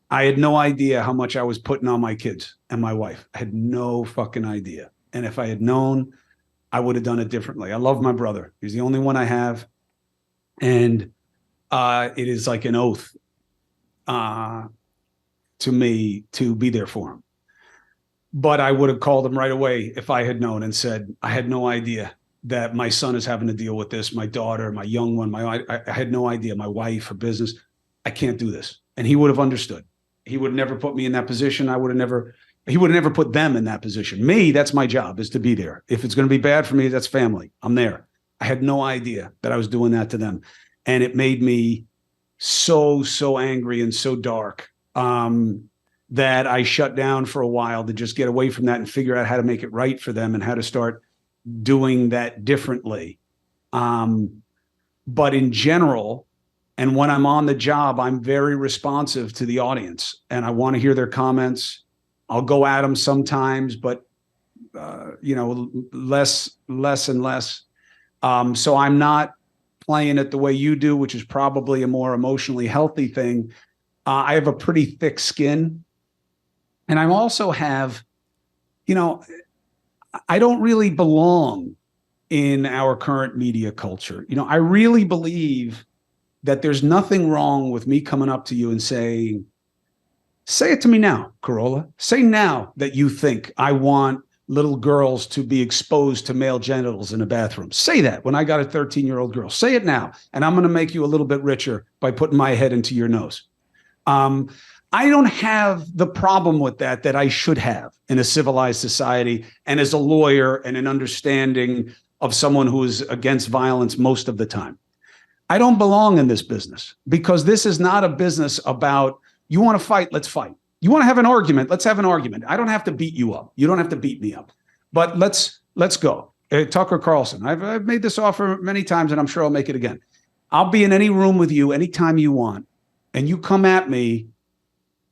I had no idea how much I was putting on my kids and my wife. I had no fucking idea. And if I had known, I would have done it differently. I love my brother. He's the only one I have. And it is like an oath to me to be there for him. But I would have called him right away if I had known and said, I had no idea that my son is having to deal with this. My daughter, my young one, I had no idea. My wife, her business. I can't do this. And he would have understood. He would never put me in that position. He would have never put them in that position. Me, that's my job, is to be there. If it's going to be bad for me, that's family. I'm there. I had no idea that I was doing that to them. And it made me so angry and so dark that I shut down for a while to just get away from that and figure out how to make it right for them and how to start doing that differently. But in general, and when I'm on the job, I'm very responsive to the audience and I want to hear their comments. I'll go at them sometimes, but less and less. So I'm not playing it the way you do, which is probably a more emotionally healthy thing. I have a pretty thick skin. And I also have, I don't really belong in our current media culture. I really believe that there's nothing wrong with me coming up to you and saying, say it to me now, Carolla. Say now that you think I want little girls to be exposed to male genitals in a bathroom. Say that when I got a 13-year-old girl. Say it now. And I'm going to make you a little bit richer by putting my head into your nose. I don't have the problem with that I should have in a civilized society and as a lawyer and an understanding of someone who is against violence most of the time. I don't belong in this business because this is not a business about, you want to fight, let's fight. You want to have an argument, let's have an argument. I don't have to beat you up. You don't have to beat me up. But let's go. Tucker Carlson, I've made this offer many times and I'm sure I'll make it again. I'll be in any room with you anytime you want, and you come at me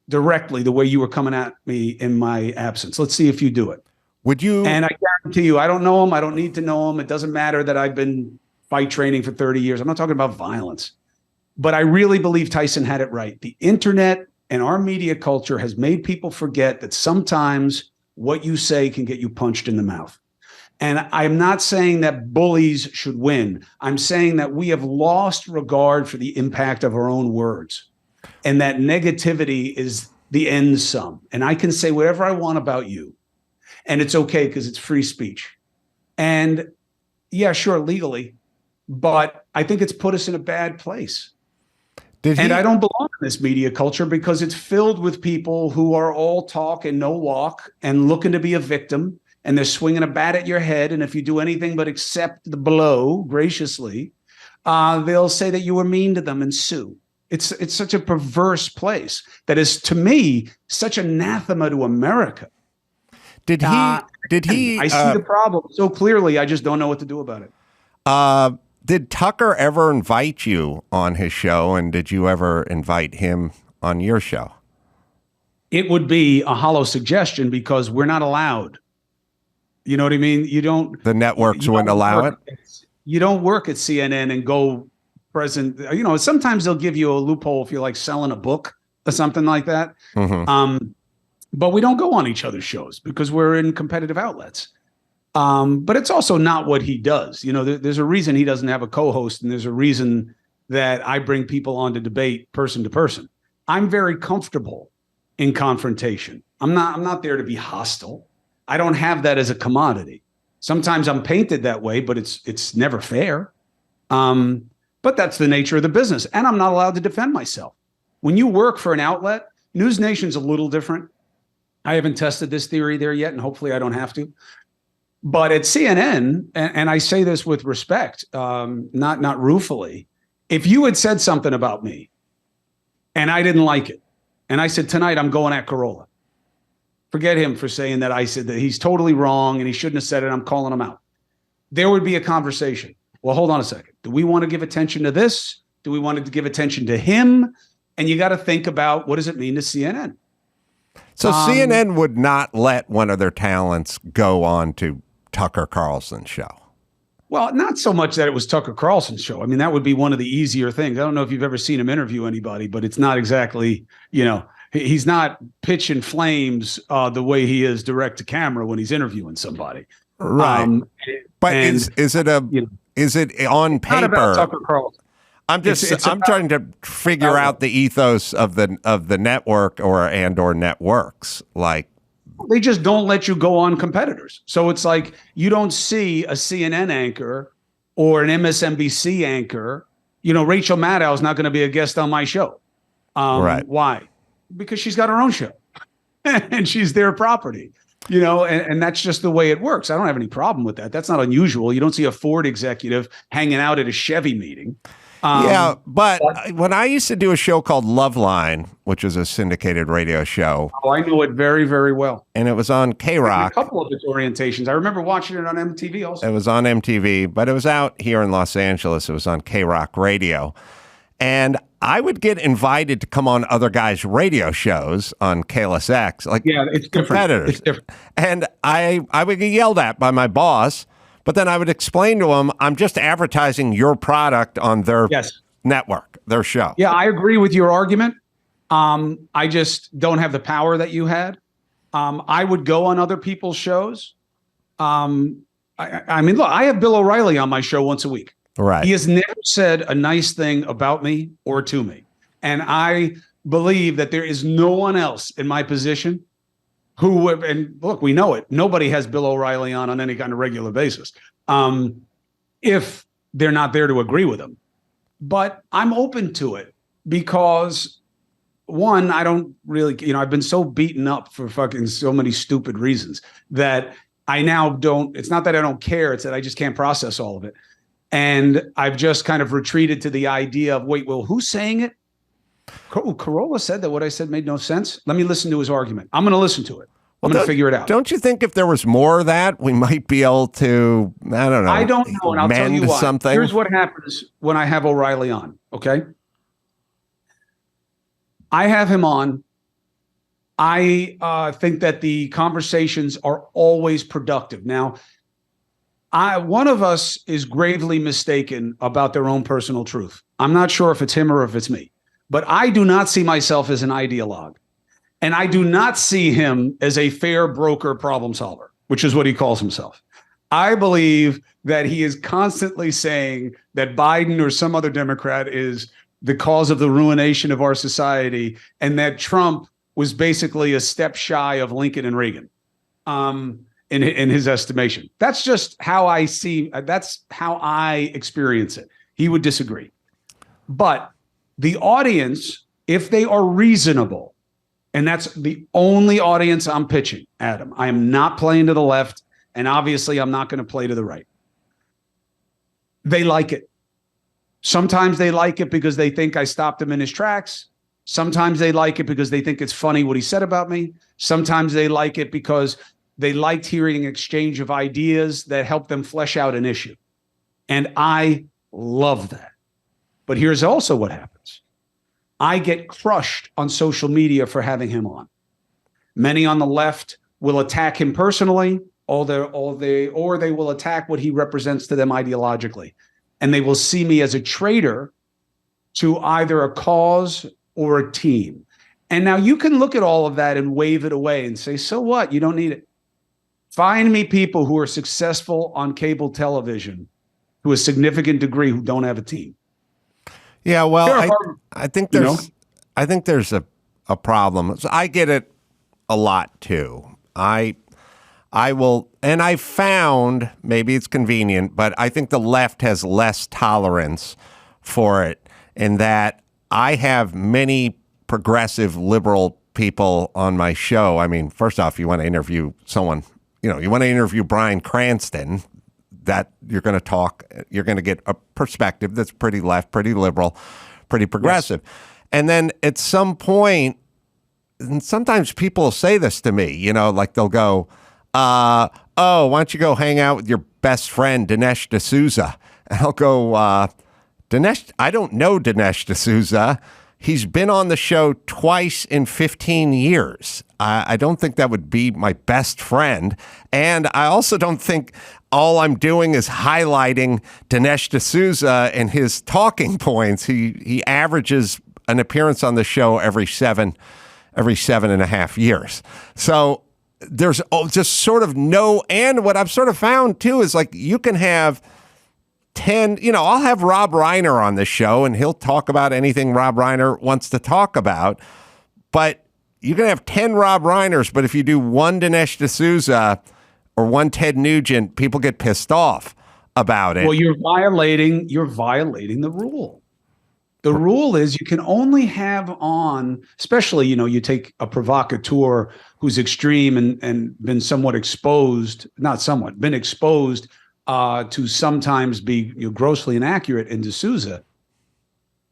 directly the way you were coming at me in my absence. Let's see if you do it. Would you? And I guarantee you, I don't know him. I don't need to know him. It doesn't matter that I've been fight training for 30 years. I'm not talking about violence. But I really believe Tyson had it right. The internet and our media culture has made people forget that sometimes what you say can get you punched in the mouth. And I'm not saying that bullies should win. I'm saying that we have lost regard for the impact of our own words, and that negativity is the end sum. And I can say whatever I want about you, and it's okay because it's free speech. And yeah, sure, legally, but I think it's put us in a bad place. And I don't belong in this media culture because it's filled with people who are all talk and no walk and looking to be a victim. And they're swinging a bat at your head. And if you do anything but accept the blow graciously, they'll say that you were mean to them and sue. It's such a perverse place that is, to me, such anathema to America. Did he? I see the problem so clearly. I just don't know what to do about it. Did Tucker ever invite you on his show? And did you ever invite him on your show? It would be a hollow suggestion because we're not allowed. You know what I mean? You don't. The networks wouldn't allow it. You don't work at CNN and go present. You know, sometimes they'll give you a loophole if you're like selling a book or something like that. Mm-hmm. But we don't go on each other's shows because we're in competitive outlets. But it's also not what he does. You know, there's a reason he doesn't have a co-host, and there's a reason that I bring people on to debate person to person. I'm very comfortable in confrontation. I'm not there to be hostile. I don't have that as a commodity. Sometimes I'm painted that way, but it's never fair. But that's the nature of the business. And I'm not allowed to defend myself. When you work for an outlet, News Nation's a little different. I haven't tested this theory there yet, and hopefully I don't have to. But at CNN, and I say this with respect, not ruefully, if you had said something about me and I didn't like it, and I said, tonight I'm going at Carolla, forget him for saying that I said that he's totally wrong and he shouldn't have said it. I'm calling him out. There would be a conversation. Well, hold on a second. Do we want to give attention to this? Do we want to give attention to him? And you got to think about, what does it mean to CNN? So CNN would not let one of their talents go on to Tucker Carlson's show. Well, not so much that it was Tucker Carlson's show. I mean, that would be one of the easier things. I don't know if you've ever seen him interview anybody, but it's not exactly, he's not pitching flames the way he is direct to camera when he's interviewing somebody. Right. But is it on paper? Not about Tucker Carlson. I'm trying to figure out the ethos of the network or networks. Like, they just don't let you go on competitors. So it's like you don't see a CNN anchor or an MSNBC anchor. Rachel Maddow is not going to be a guest on my show. Right. Why? Because she's got her own show and she's their property. And that's just the way it works. I don't have any problem with that. That's not unusual. You don't see a Ford executive hanging out at a Chevy meeting. But when I used to do a show called Loveline, which was a syndicated radio show. Oh, I know it very, very well. And it was on K-Rock. A couple of its orientations. I remember watching it on MTV also. It was on MTV, but it was out here in Los Angeles. It was on K-Rock Radio. And I would get invited to come on other guys' radio shows on KLSX, like it's competitors. It's different. And I would get yelled at by my boss, but then I would explain to him, I'm just advertising your product on their network, their show. Yeah, I agree with your argument. I just don't have the power that you had. I would go on other people's shows. I mean, look, I have Bill O'Reilly on my show once a week. Right. He has never said a nice thing about me or to me. And I believe that there is no one else in my position who would, and look, we know it. Nobody has Bill O'Reilly on any kind of regular basis if they're not there to agree with him. But I'm open to it because one, I don't really, I've been so beaten up for fucking so many stupid reasons that I now don't, it's not that I don't care, it's that I just can't process all of it. And I've just kind of retreated to the idea of, wait, well, who's saying it? Carolla said that what I said made no sense. Let me listen to his argument. I'm going to listen to it. I'm going to figure it out. Don't you think if there was more of that, we might be able to, I don't know, and I'll tell you why. something? Here's what happens when I have O'Reilly on, okay? I have him on. I think that the conversations are always productive. Now, one of us is gravely mistaken about their own personal truth. I'm not sure if it's him or if it's me, but I do not see myself as an ideologue. And I do not see him as a fair broker problem solver, which is what he calls himself. I believe that he is constantly saying that Biden or some other Democrat is the cause of the ruination of our society, and that Trump was basically a step shy of Lincoln and Reagan, in his estimation. That's just how I see. That's how I experience it. He would disagree, but the audience, if they are reasonable, and that's the only audience I'm pitching, Adam. I am not playing to the left, and obviously I'm not going to play to the right. They like it. Sometimes they like it because they think I stopped him in his tracks. Sometimes they like it because they think it's funny what he said about me. Sometimes they like it because they liked hearing an exchange of ideas that help them flesh out an issue. And I love that. But here's also what happens. I get crushed on social media for having him on. Many on the left will attack him personally, or they will attack what he represents to them ideologically. And they will see me as a traitor to either a cause or a team. And now you can look at all of that and wave it away and say, so what? You don't need it. Find me people who are successful on cable television to a significant degree who don't have a team. Yeah, well, I think there's a problem. So I get it a lot too. I will, and I found, maybe it's convenient, but I think the left has less tolerance for it in that I have many progressive liberal people on my show. I mean, first off, you want to interview someone, you want to interview Bryan Cranston, that you're going to get a perspective that's pretty left, pretty liberal, pretty progressive. Yes. And then at some point, and sometimes people will say this to me, like they'll go, why don't you go hang out with your best friend, Dinesh D'Souza? And I'll go, Dinesh, I don't know Dinesh D'Souza. He's been on the show twice in 15 years. I don't think that would be my best friend. And I also don't think all I'm doing is highlighting Dinesh D'Souza and his talking points. He averages an appearance on the show every 7.5 years. So there's just sort of and what I've sort of found too is like you can have 10, I'll have Rob Reiner on the show and he'll talk about anything Rob Reiner wants to talk about. But you can have 10 Rob Reiners, but if you do one Dinesh D'Souza or one Ted Nugent, people get pissed off about it. Well, you're violating the rule. The rule is you can only have on, especially, you take a provocateur who's extreme and been somewhat exposed, been exposed to sometimes be grossly inaccurate in D'Souza.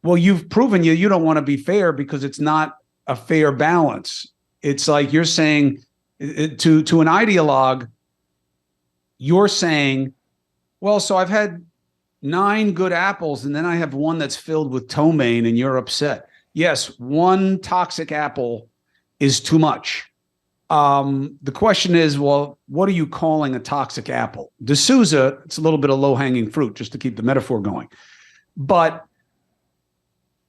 Well, you've proven you don't want to be fair because it's not a fair balance. It's like you're saying to an ideologue, you're saying, well, so I've had 9 good apples and then I have one that's filled with ptomaine and you're upset. Yes, one toxic apple is too much. The question is, well, what are you calling a toxic apple? D'Souza, it's a little bit of low-hanging fruit, just to keep the metaphor going. But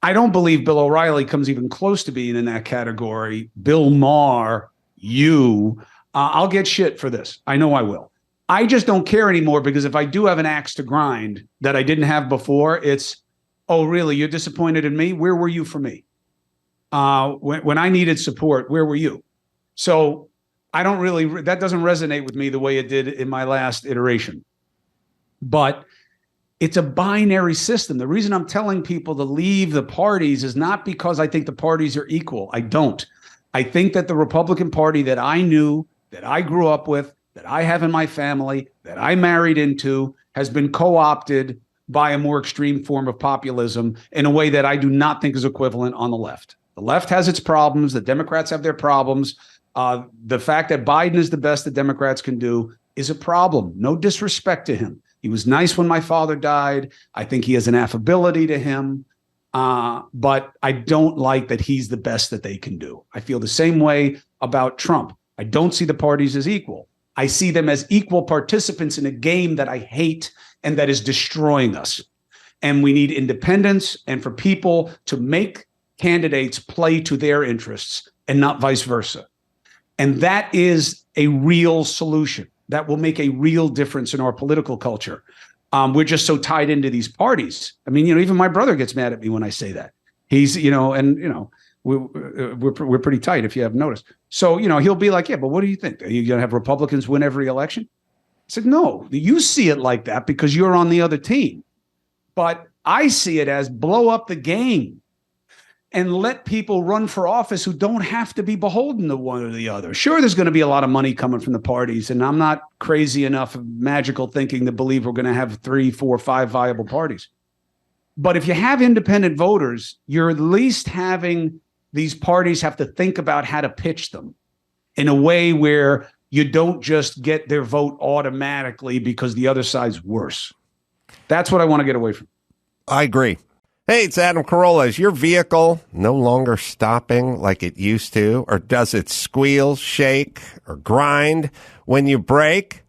I don't believe Bill O'Reilly comes even close to being in that category. Bill Maher, I'll get shit for this. I know I will. I just don't care anymore because if I do have an axe to grind that I didn't have before, it's, oh, really? You're disappointed in me? Where were you for me? When I needed support, where were you? So I don't that doesn't resonate with me the way it did in my last iteration. But It's a binary system. The reason I'm telling people to leave the parties is not because I think the parties are equal. I don't. I think that the Republican Party that I knew, that I grew up with, that I have in my family, that I married into, has been co-opted by a more extreme form of populism in a way that I do not think is equivalent on the left. The left has its problems. The Democrats have their problems. The fact that Biden is the best the Democrats can do is a problem. No disrespect to him. He was nice when my father died. I think he has an affability to him. But I don't like that he's the best that they can do. I feel the same way about Trump. I don't see the parties as equal. I see them as equal participants in a game that I hate and that is destroying us. And we need independence and for people to make candidates play to their interests and not vice versa. And that is a real solution that will make a real difference in our political culture. We're just so tied into these parties. I mean, even my brother gets mad at me when I say that. He's, we're pretty tight if you haven't noticed. So, he'll be like, yeah, but what do you think? Are you going to have Republicans win every election? I said, no, you see it like that because you're on the other team. But I see it as blow up the game and let people run for office who don't have to be beholden to one or the other. Sure, there's going to be a lot of money coming from the parties, and I'm not crazy enough of magical thinking to believe we're going to have 3, 4, 5 viable parties. But if you have independent voters, you're at least having these parties have to think about how to pitch them in a way where you don't just get their vote automatically because the other side's worse. That's what I want to get away from. I agree. Hey, it's Adam Carolla. Is your vehicle no longer stopping like it used to? Or does it squeal, shake, or grind when you brake?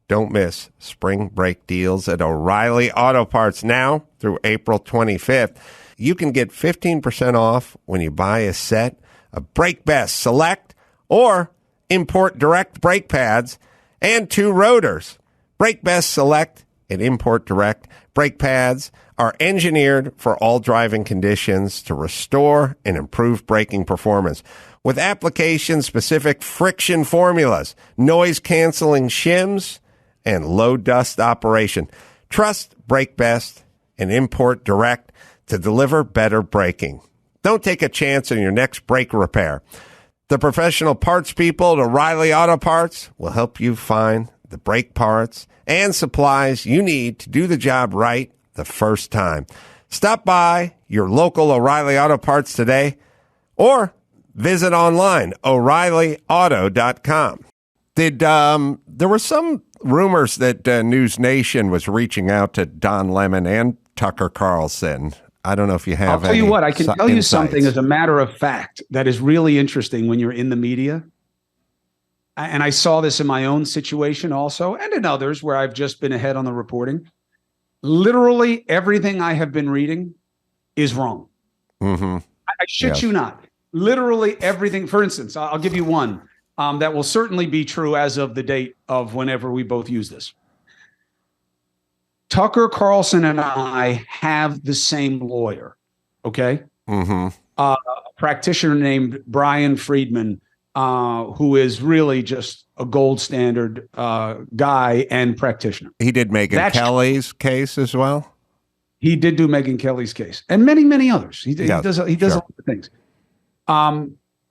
Don't miss spring brake deals at O'Reilly Auto Parts now through April 25th. You can get 15% off when you buy a set of Brake Best Select or Import Direct brake pads and 2 rotors. Brake Best Select and Import Direct brake pads are engineered for all driving conditions to restore and improve braking performance. With application-specific friction formulas, noise-canceling shims, and low-dust operation. Trust Brake Best and Import Direct to deliver better braking. Don't take a chance on your next brake repair. The professional parts people at O'Reilly Auto Parts will help you find the brake parts and supplies you need to do the job right the first time. Stop by your local O'Reilly Auto Parts today or visit online, O'ReillyAuto.com. There were some rumors that News Nation was reaching out to Don Lemon and Tucker Carlson. I don't know if you have. I'll tell you what, I can tell you something as a matter of fact that is really interesting when you're in the media. And I saw this in my own situation also, and in others where I've just been ahead on the reporting. Literally everything I have been reading is wrong. Mm-hmm. I shit you not. Literally everything. For instance, I'll give you one that will certainly be true as of the date of whenever we both use this. Tucker Carlson and I have the same lawyer, okay? Mm-hmm. A practitioner named Brian Friedman, who is really just a gold standard guy and practitioner. He did Megyn Kelly's case as well? He did do Megyn Kelly's case and many, many others. He does a lot of things.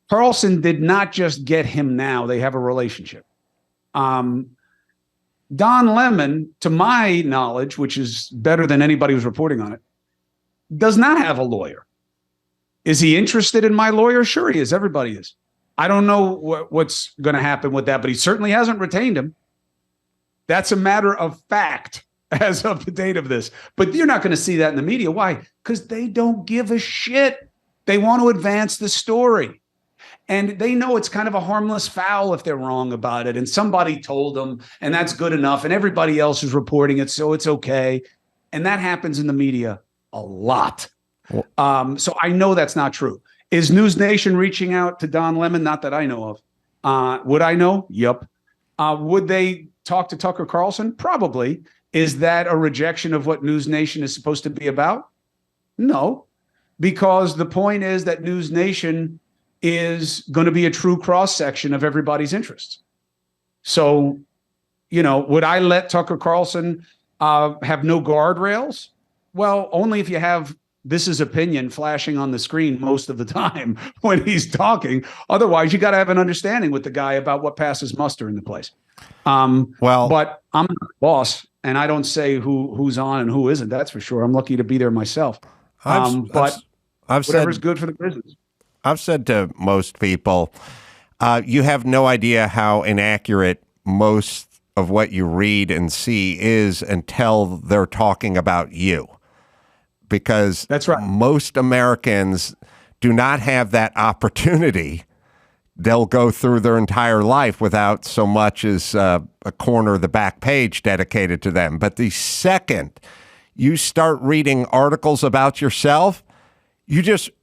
Carlson did not just get him now. They have a relationship. Don Lemon, to my knowledge, which is better than anybody who's reporting on it, does not have a lawyer. Is he interested in my lawyer? Sure he is. Everybody is. I don't know what's going to happen with that, but he certainly hasn't retained him. That's a matter of fact as of the date of this. But you're not going to see that in the media. Why? Because they don't give a shit. They want to advance the story. And they know it's kind of a harmless foul if they're wrong about it. And somebody told them, and that's good enough. And everybody else is reporting it, so it's okay. And that happens in the media a lot. So I know that's not true. Is News Nation reaching out to Don Lemon? Not that I know of. Would I know? Yep. Would they talk to Tucker Carlson? Probably. Is that a rejection of what News Nation is supposed to be about? No, because the point is that News Nation is going to be a true cross-section of everybody's interests. So, would I let Tucker Carlson have no guardrails? Well, only if you have "this is opinion" flashing on the screen most of the time when he's talking. Otherwise, you got to have an understanding with the guy about what passes muster in the place. But I'm the boss, and I don't say who's on and who isn't. That's for sure. I'm lucky to be there myself. But whatever's good for the business. I've said to most people, you have no idea how inaccurate most of what you read and see is until they're talking about you. Because that's right. Most Americans do not have that opportunity. They'll go through their entire life without so much as a corner of the back page dedicated to them. But the second you start reading articles about yourself,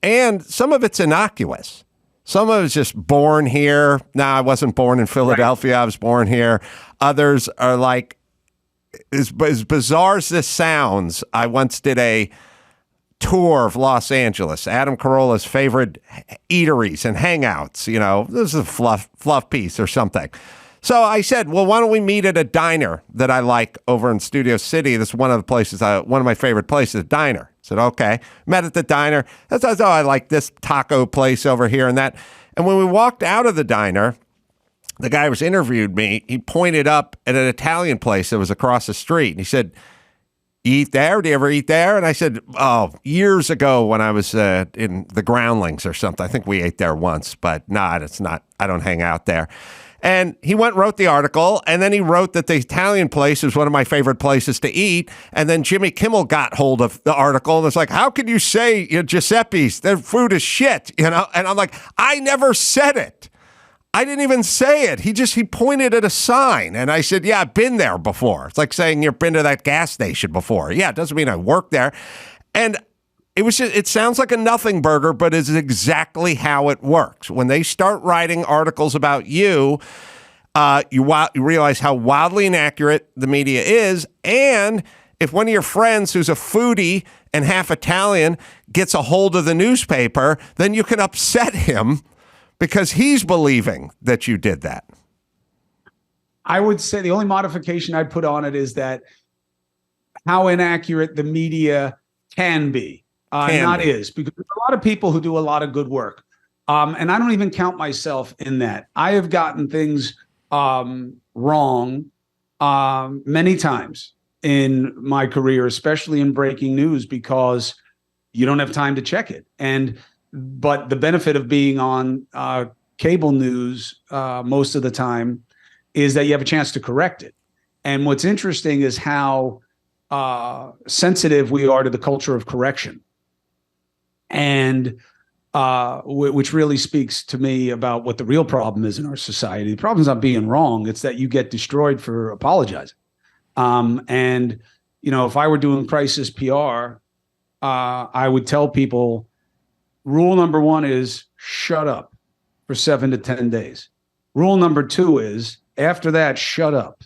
and some of it's innocuous. Some of it's just born here. No, I wasn't born in Philadelphia. Right. I was born here. Others are like, as bizarre as this sounds, I once did a tour of Los Angeles, Adam Carolla's favorite eateries and hangouts. You know, this is a fluff piece or something. So I said, well, why don't we meet at a diner that I like over in Studio City? This is one of the places, one of my favorite places, a diner. I said, okay. Met at the diner. I thought, oh, I like this taco place over here and that. And when we walked out of the diner, the guy who interviewed me, he pointed up at an Italian place that was across the street. And he said, "You eat there? Do you ever eat there?" And I said, "Oh, years ago when I was in the Groundlings or something. I think we ate there once, but it's not. I don't hang out there." And he went and wrote the article, and then he wrote that the Italian place is one of my favorite places to eat. And then Jimmy Kimmel got hold of the article and was like, "How could you say Giuseppe's, their food is shit?" And I'm like, I never said it. I didn't even say it. He pointed at a sign, and I said, "Yeah, I've been there before." It's like saying you've been to that gas station before. Yeah, it doesn't mean I work there. And it sounds like a nothing burger, but it's exactly how it works. When they start writing articles about you, you realize how wildly inaccurate the media is. And if one of your friends who's a foodie and half Italian gets a hold of the newspaper, then you can upset him because he's believing that you did that. I would say the only modification I'd put on it is that how inaccurate the media can be. Because there's a lot of people who do a lot of good work. And I don't even count myself in that. I have gotten things wrong many times in my career, especially in breaking news, because you don't have time to check it. But the benefit of being on cable news most of the time is that you have a chance to correct it. And what's interesting is how sensitive we are to the culture of correction. And which really speaks to me about what the real problem is in our society. The problem is not being wrong. It's that you get destroyed for apologizing. And, if I were doing crisis PR, I would tell people, rule number one is shut up for 7 to 10 days. Rule number two is after that, shut up.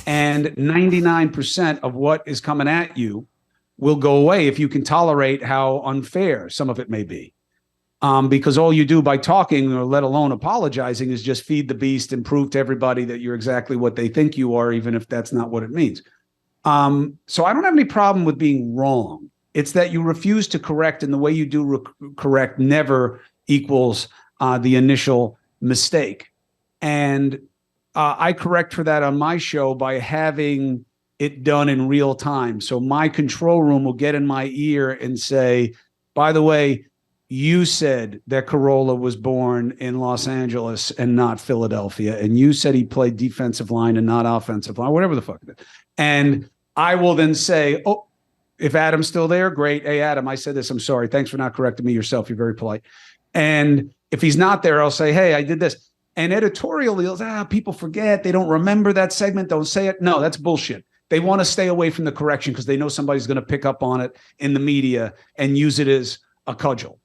And 99% of what is coming at you will go away if you can tolerate how unfair some of it may be. Because all you do by talking, or let alone apologizing, is just feed the beast and prove to everybody that you're exactly what they think you are, even if that's not what it means. So I don't have any problem with being wrong. It's that you refuse to correct, and the way you do correct never equals the initial mistake. And I correct for that on my show by having it done in real time. So my control room will get in my ear and say, "By the way, you said that Carolla was born in Los Angeles and not Philadelphia. And you said he played defensive line and not offensive line," whatever the fuck it is. And I will then say, "Oh, if Adam's still there, great. Hey, Adam, I said this. I'm sorry. Thanks for not correcting me yourself. You're very polite." And if he's not there, I'll say, "Hey, I did this." And editorial deals, people forget. They don't remember that segment. Don't say it. No, that's bullshit. They want to stay away from the correction because they know somebody's going to pick up on it in the media and use it as a cudgel.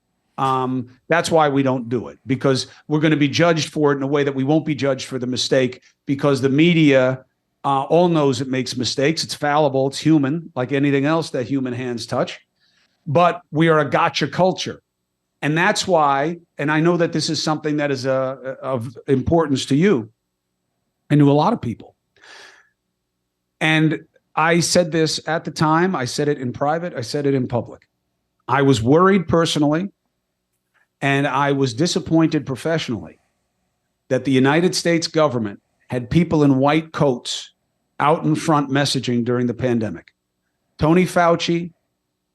That's why we don't do it, because we're going to be judged for it in a way that we won't be judged for the mistake, because the media all knows it makes mistakes. It's fallible. It's human, like anything else that human hands touch. But we are a gotcha culture. And that's why, and I know that this is something that is of importance to you and to a lot of people. And I said this at the time. I said it in private. I said it in public. I was worried personally, and I was disappointed professionally that the United States government had people in white coats out in front messaging during the pandemic. Tony Fauci,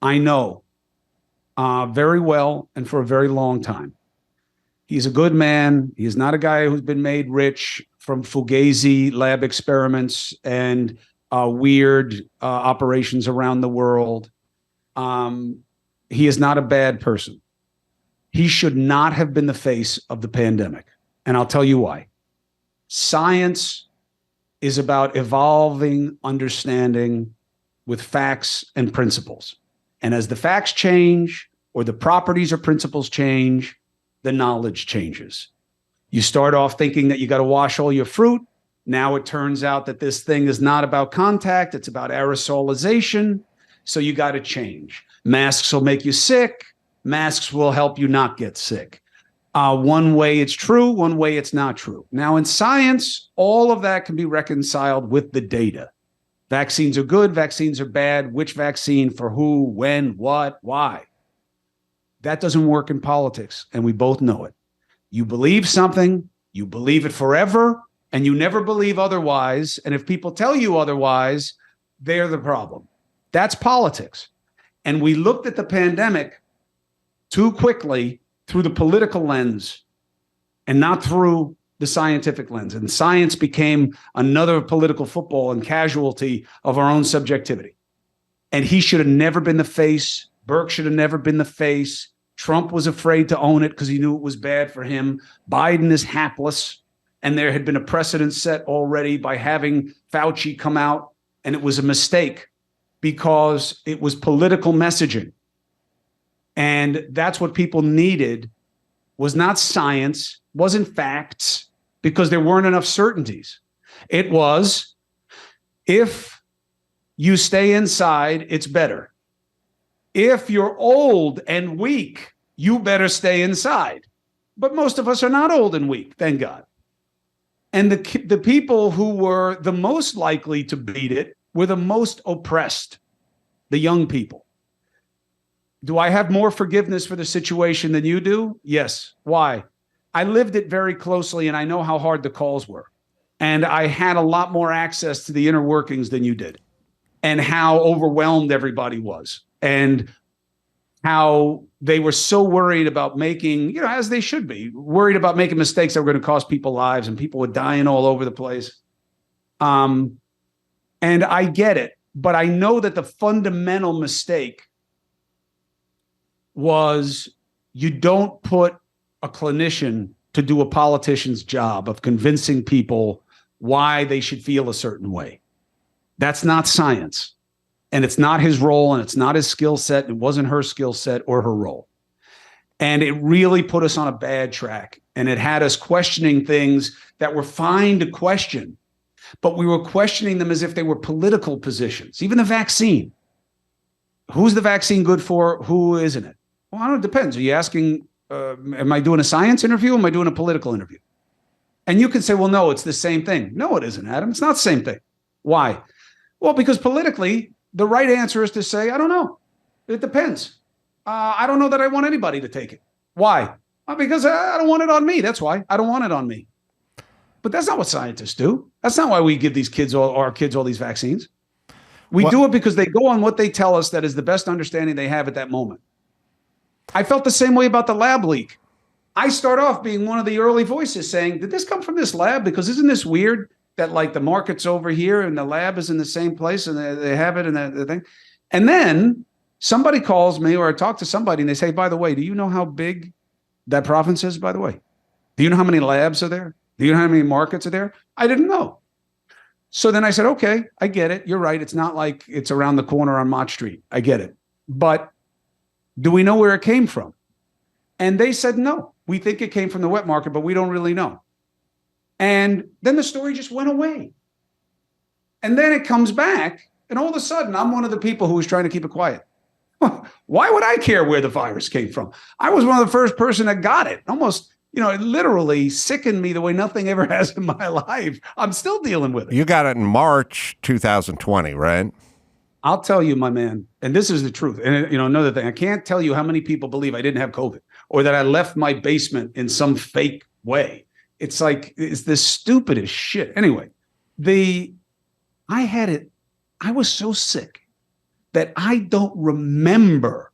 I know very well and for a very long time. He's a good man. He is not a guy who's been made rich from Fugazi lab experiments and weird operations around the world. He is not a bad person. He should not have been the face of the pandemic. And I'll tell you why. Science is about evolving understanding with facts and principles. And as the facts change, or the properties or principles change, the knowledge changes. You start off thinking that you got to wash all your fruit. Now it turns out that this thing is not about contact. It's about aerosolization. So you got to change. Masks will make you sick. Masks will help you not get sick. One way it's true, one way it's not true. Now in science, all of that can be reconciled with the data. Vaccines are good, vaccines are bad, which vaccine for who, when, what, why. That doesn't work in politics, and we both know it. You believe something, you believe it forever, and you never believe otherwise. And if people tell you otherwise, they're the problem. That's politics. And we looked at the pandemic too quickly through the political lens and not through the scientific lens. And science became another political football and casualty of our own subjectivity. And he should have never been the face. Burke should have never been the face. Trump was afraid to own it because he knew it was bad for him. Biden is hapless. And there had been a precedent set already by having Fauci come out. And it was a mistake because it was political messaging. And that's what people needed, was not science, wasn't facts, because there weren't enough certainties. It was, if you stay inside, it's better. If you're old and weak, you better stay inside. But most of us are not old and weak, thank God. And the people who were the most likely to beat it were the most oppressed, the young people. Do I have more forgiveness for the situation than you do? Yes. Why? I lived it very closely, and I know how hard the calls were. And I had a lot more access to the inner workings than you did, and how overwhelmed everybody was, and how they were so worried about making, as they should be, worried about making mistakes that were going to cost people lives, and people were dying all over the place. And I get it, but I know that the fundamental mistake was you don't put a clinician to do a politician's job of convincing people why they should feel a certain way. That's not science. And it's not his role, and it's not his skill set. It wasn't her skill set or her role. And it really put us on a bad track. And it had us questioning things that were fine to question, but we were questioning them as if they were political positions. Even the vaccine. Who's the vaccine good for? Who isn't it? Well, I don't know. It depends. Are you asking, am I doing a science interview? Or am I doing a political interview? And you can say, well, no, it's the same thing. No, it isn't, Adam. It's not the same thing. Why? Well, because politically, the right answer is to say, I don't know. It depends. I don't know that I want anybody to take it. Why? Because I don't want it on me. That's why. I don't want it on me. But that's not what scientists do. That's not why we give these kids, our kids, all these vaccines. We do it because they go on what they tell us that is the best understanding they have at that moment. I felt the same way about the lab leak. I start off being one of the early voices saying, did this come from this lab? Because isn't this weird that like the market's over here and the lab is in the same place and they have it and the thing. And then somebody calls me, or I talk to somebody and they say, by the way, do you know how big that province is, by the way? Do you know how many labs are there? Do you know how many markets are there? I didn't know. So then I said, okay, I get it. You're right. It's not like it's around the corner on Mott Street. I get it. But do we know where it came from? And they said, no, we think it came from the wet market, but we don't really know. And then the story just went away. And then it comes back, and all of a sudden, I'm one of the people who was trying to keep it quiet. Why would I care where the virus came from? I was one of the first person that got it. Almost it literally sickened me the way nothing ever has in my life. I'm still dealing with it. You got it in March 2020, right? I'll tell you, my man, and this is the truth. And another thing, I can't tell you how many people believe I didn't have COVID or that I left my basement in some fake way. It's like, it's the stupidest shit. Anyway, I had it. I was so sick that I don't remember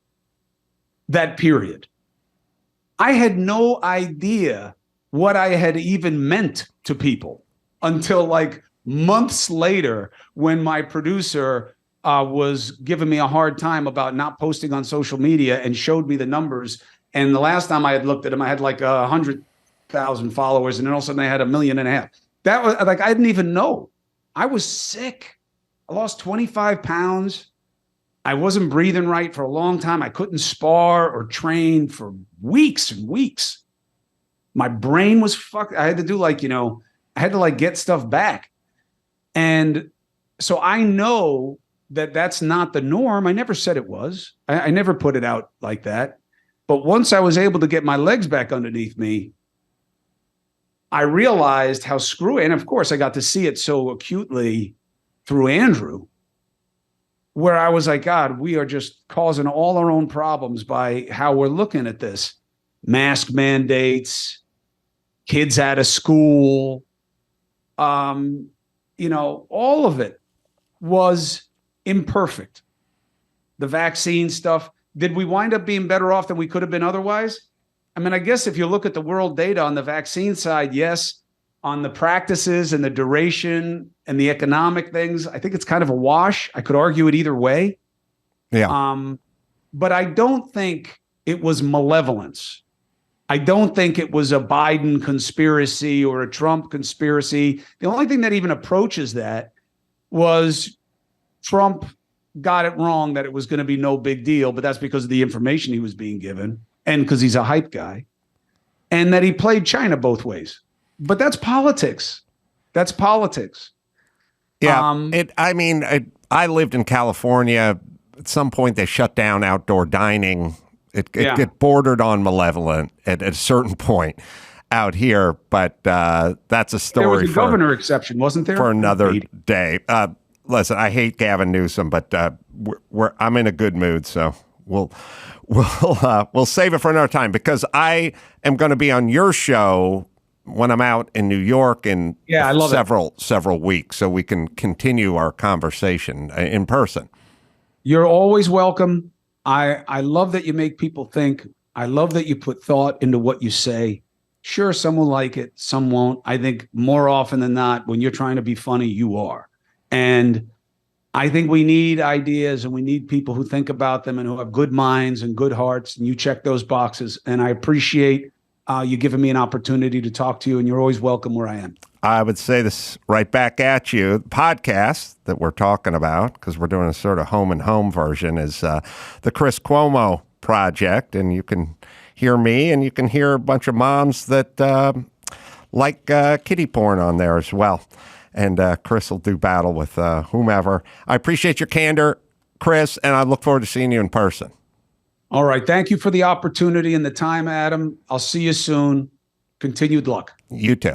that period. I had no idea what I had even meant to people until like months later when my producer was giving me a hard time about not posting on social media and showed me the numbers. And the last time I had looked at them, I had like 100,000 followers, and then all of a sudden I had 1.5 million. That was like, I didn't even know. I was sick. I lost 25 pounds. I wasn't breathing right for a long time. I couldn't spar or train for weeks and weeks. My brain was fucked. I had to do I had to get stuff back. And so I know that that's not the norm. I never said it was. I never put it out like that. But once I was able to get my legs back underneath me, I realized how screwy. And of course, I got to see it so acutely through Andrew, where I was like, God, we are just causing all our own problems by how we're looking at this. Mask mandates, kids out of school, all of it was imperfect. The vaccine stuff. Did we wind up being better off than we could have been otherwise? I mean, I guess if you look at the world data on the vaccine side, yes. On the practices and the duration and the economic things, I think it's kind of a wash. I could argue it either way. Yeah. But I don't think it was malevolence. I don't think it was a Biden conspiracy or a Trump conspiracy. The only thing that even approaches that was Trump got it wrong that it was going to be no big deal, but that's because of the information he was being given and because he's a hype guy, and that he played China both ways. But that's politics. That's politics. Yeah. I lived in California. At some point, they shut down outdoor dining. It bordered on malevolent at a certain point out here, but that's a story. There was a governor exception, wasn't there? For another day. Listen, I hate Gavin Newsom, but I'm in a good mood, so we'll save it for another time because I am going to be on your show when I'm out in New York in several weeks, so we can continue our conversation in person. You're always welcome. I love that you make people think. I love that you put thought into what you say. Sure, some will like it, some won't. I think more often than not, when you're trying to be funny, you are. And I think we need ideas and we need people who think about them and who have good minds and good hearts. And you check those boxes. And I appreciate you giving me an opportunity to talk to you. And you're always welcome where I am. I would say this right back at you. The podcast that we're talking about, because we're doing a sort of home and home version, is the Chris Cuomo Project. And you can hear me and you can hear a bunch of moms that like kiddie porn on there as well. And Chris will do battle with whomever. I appreciate your candor, Chris, and I look forward to seeing you in person. All right. Thank you for the opportunity and the time, Adam. I'll see you soon. Continued luck. You too.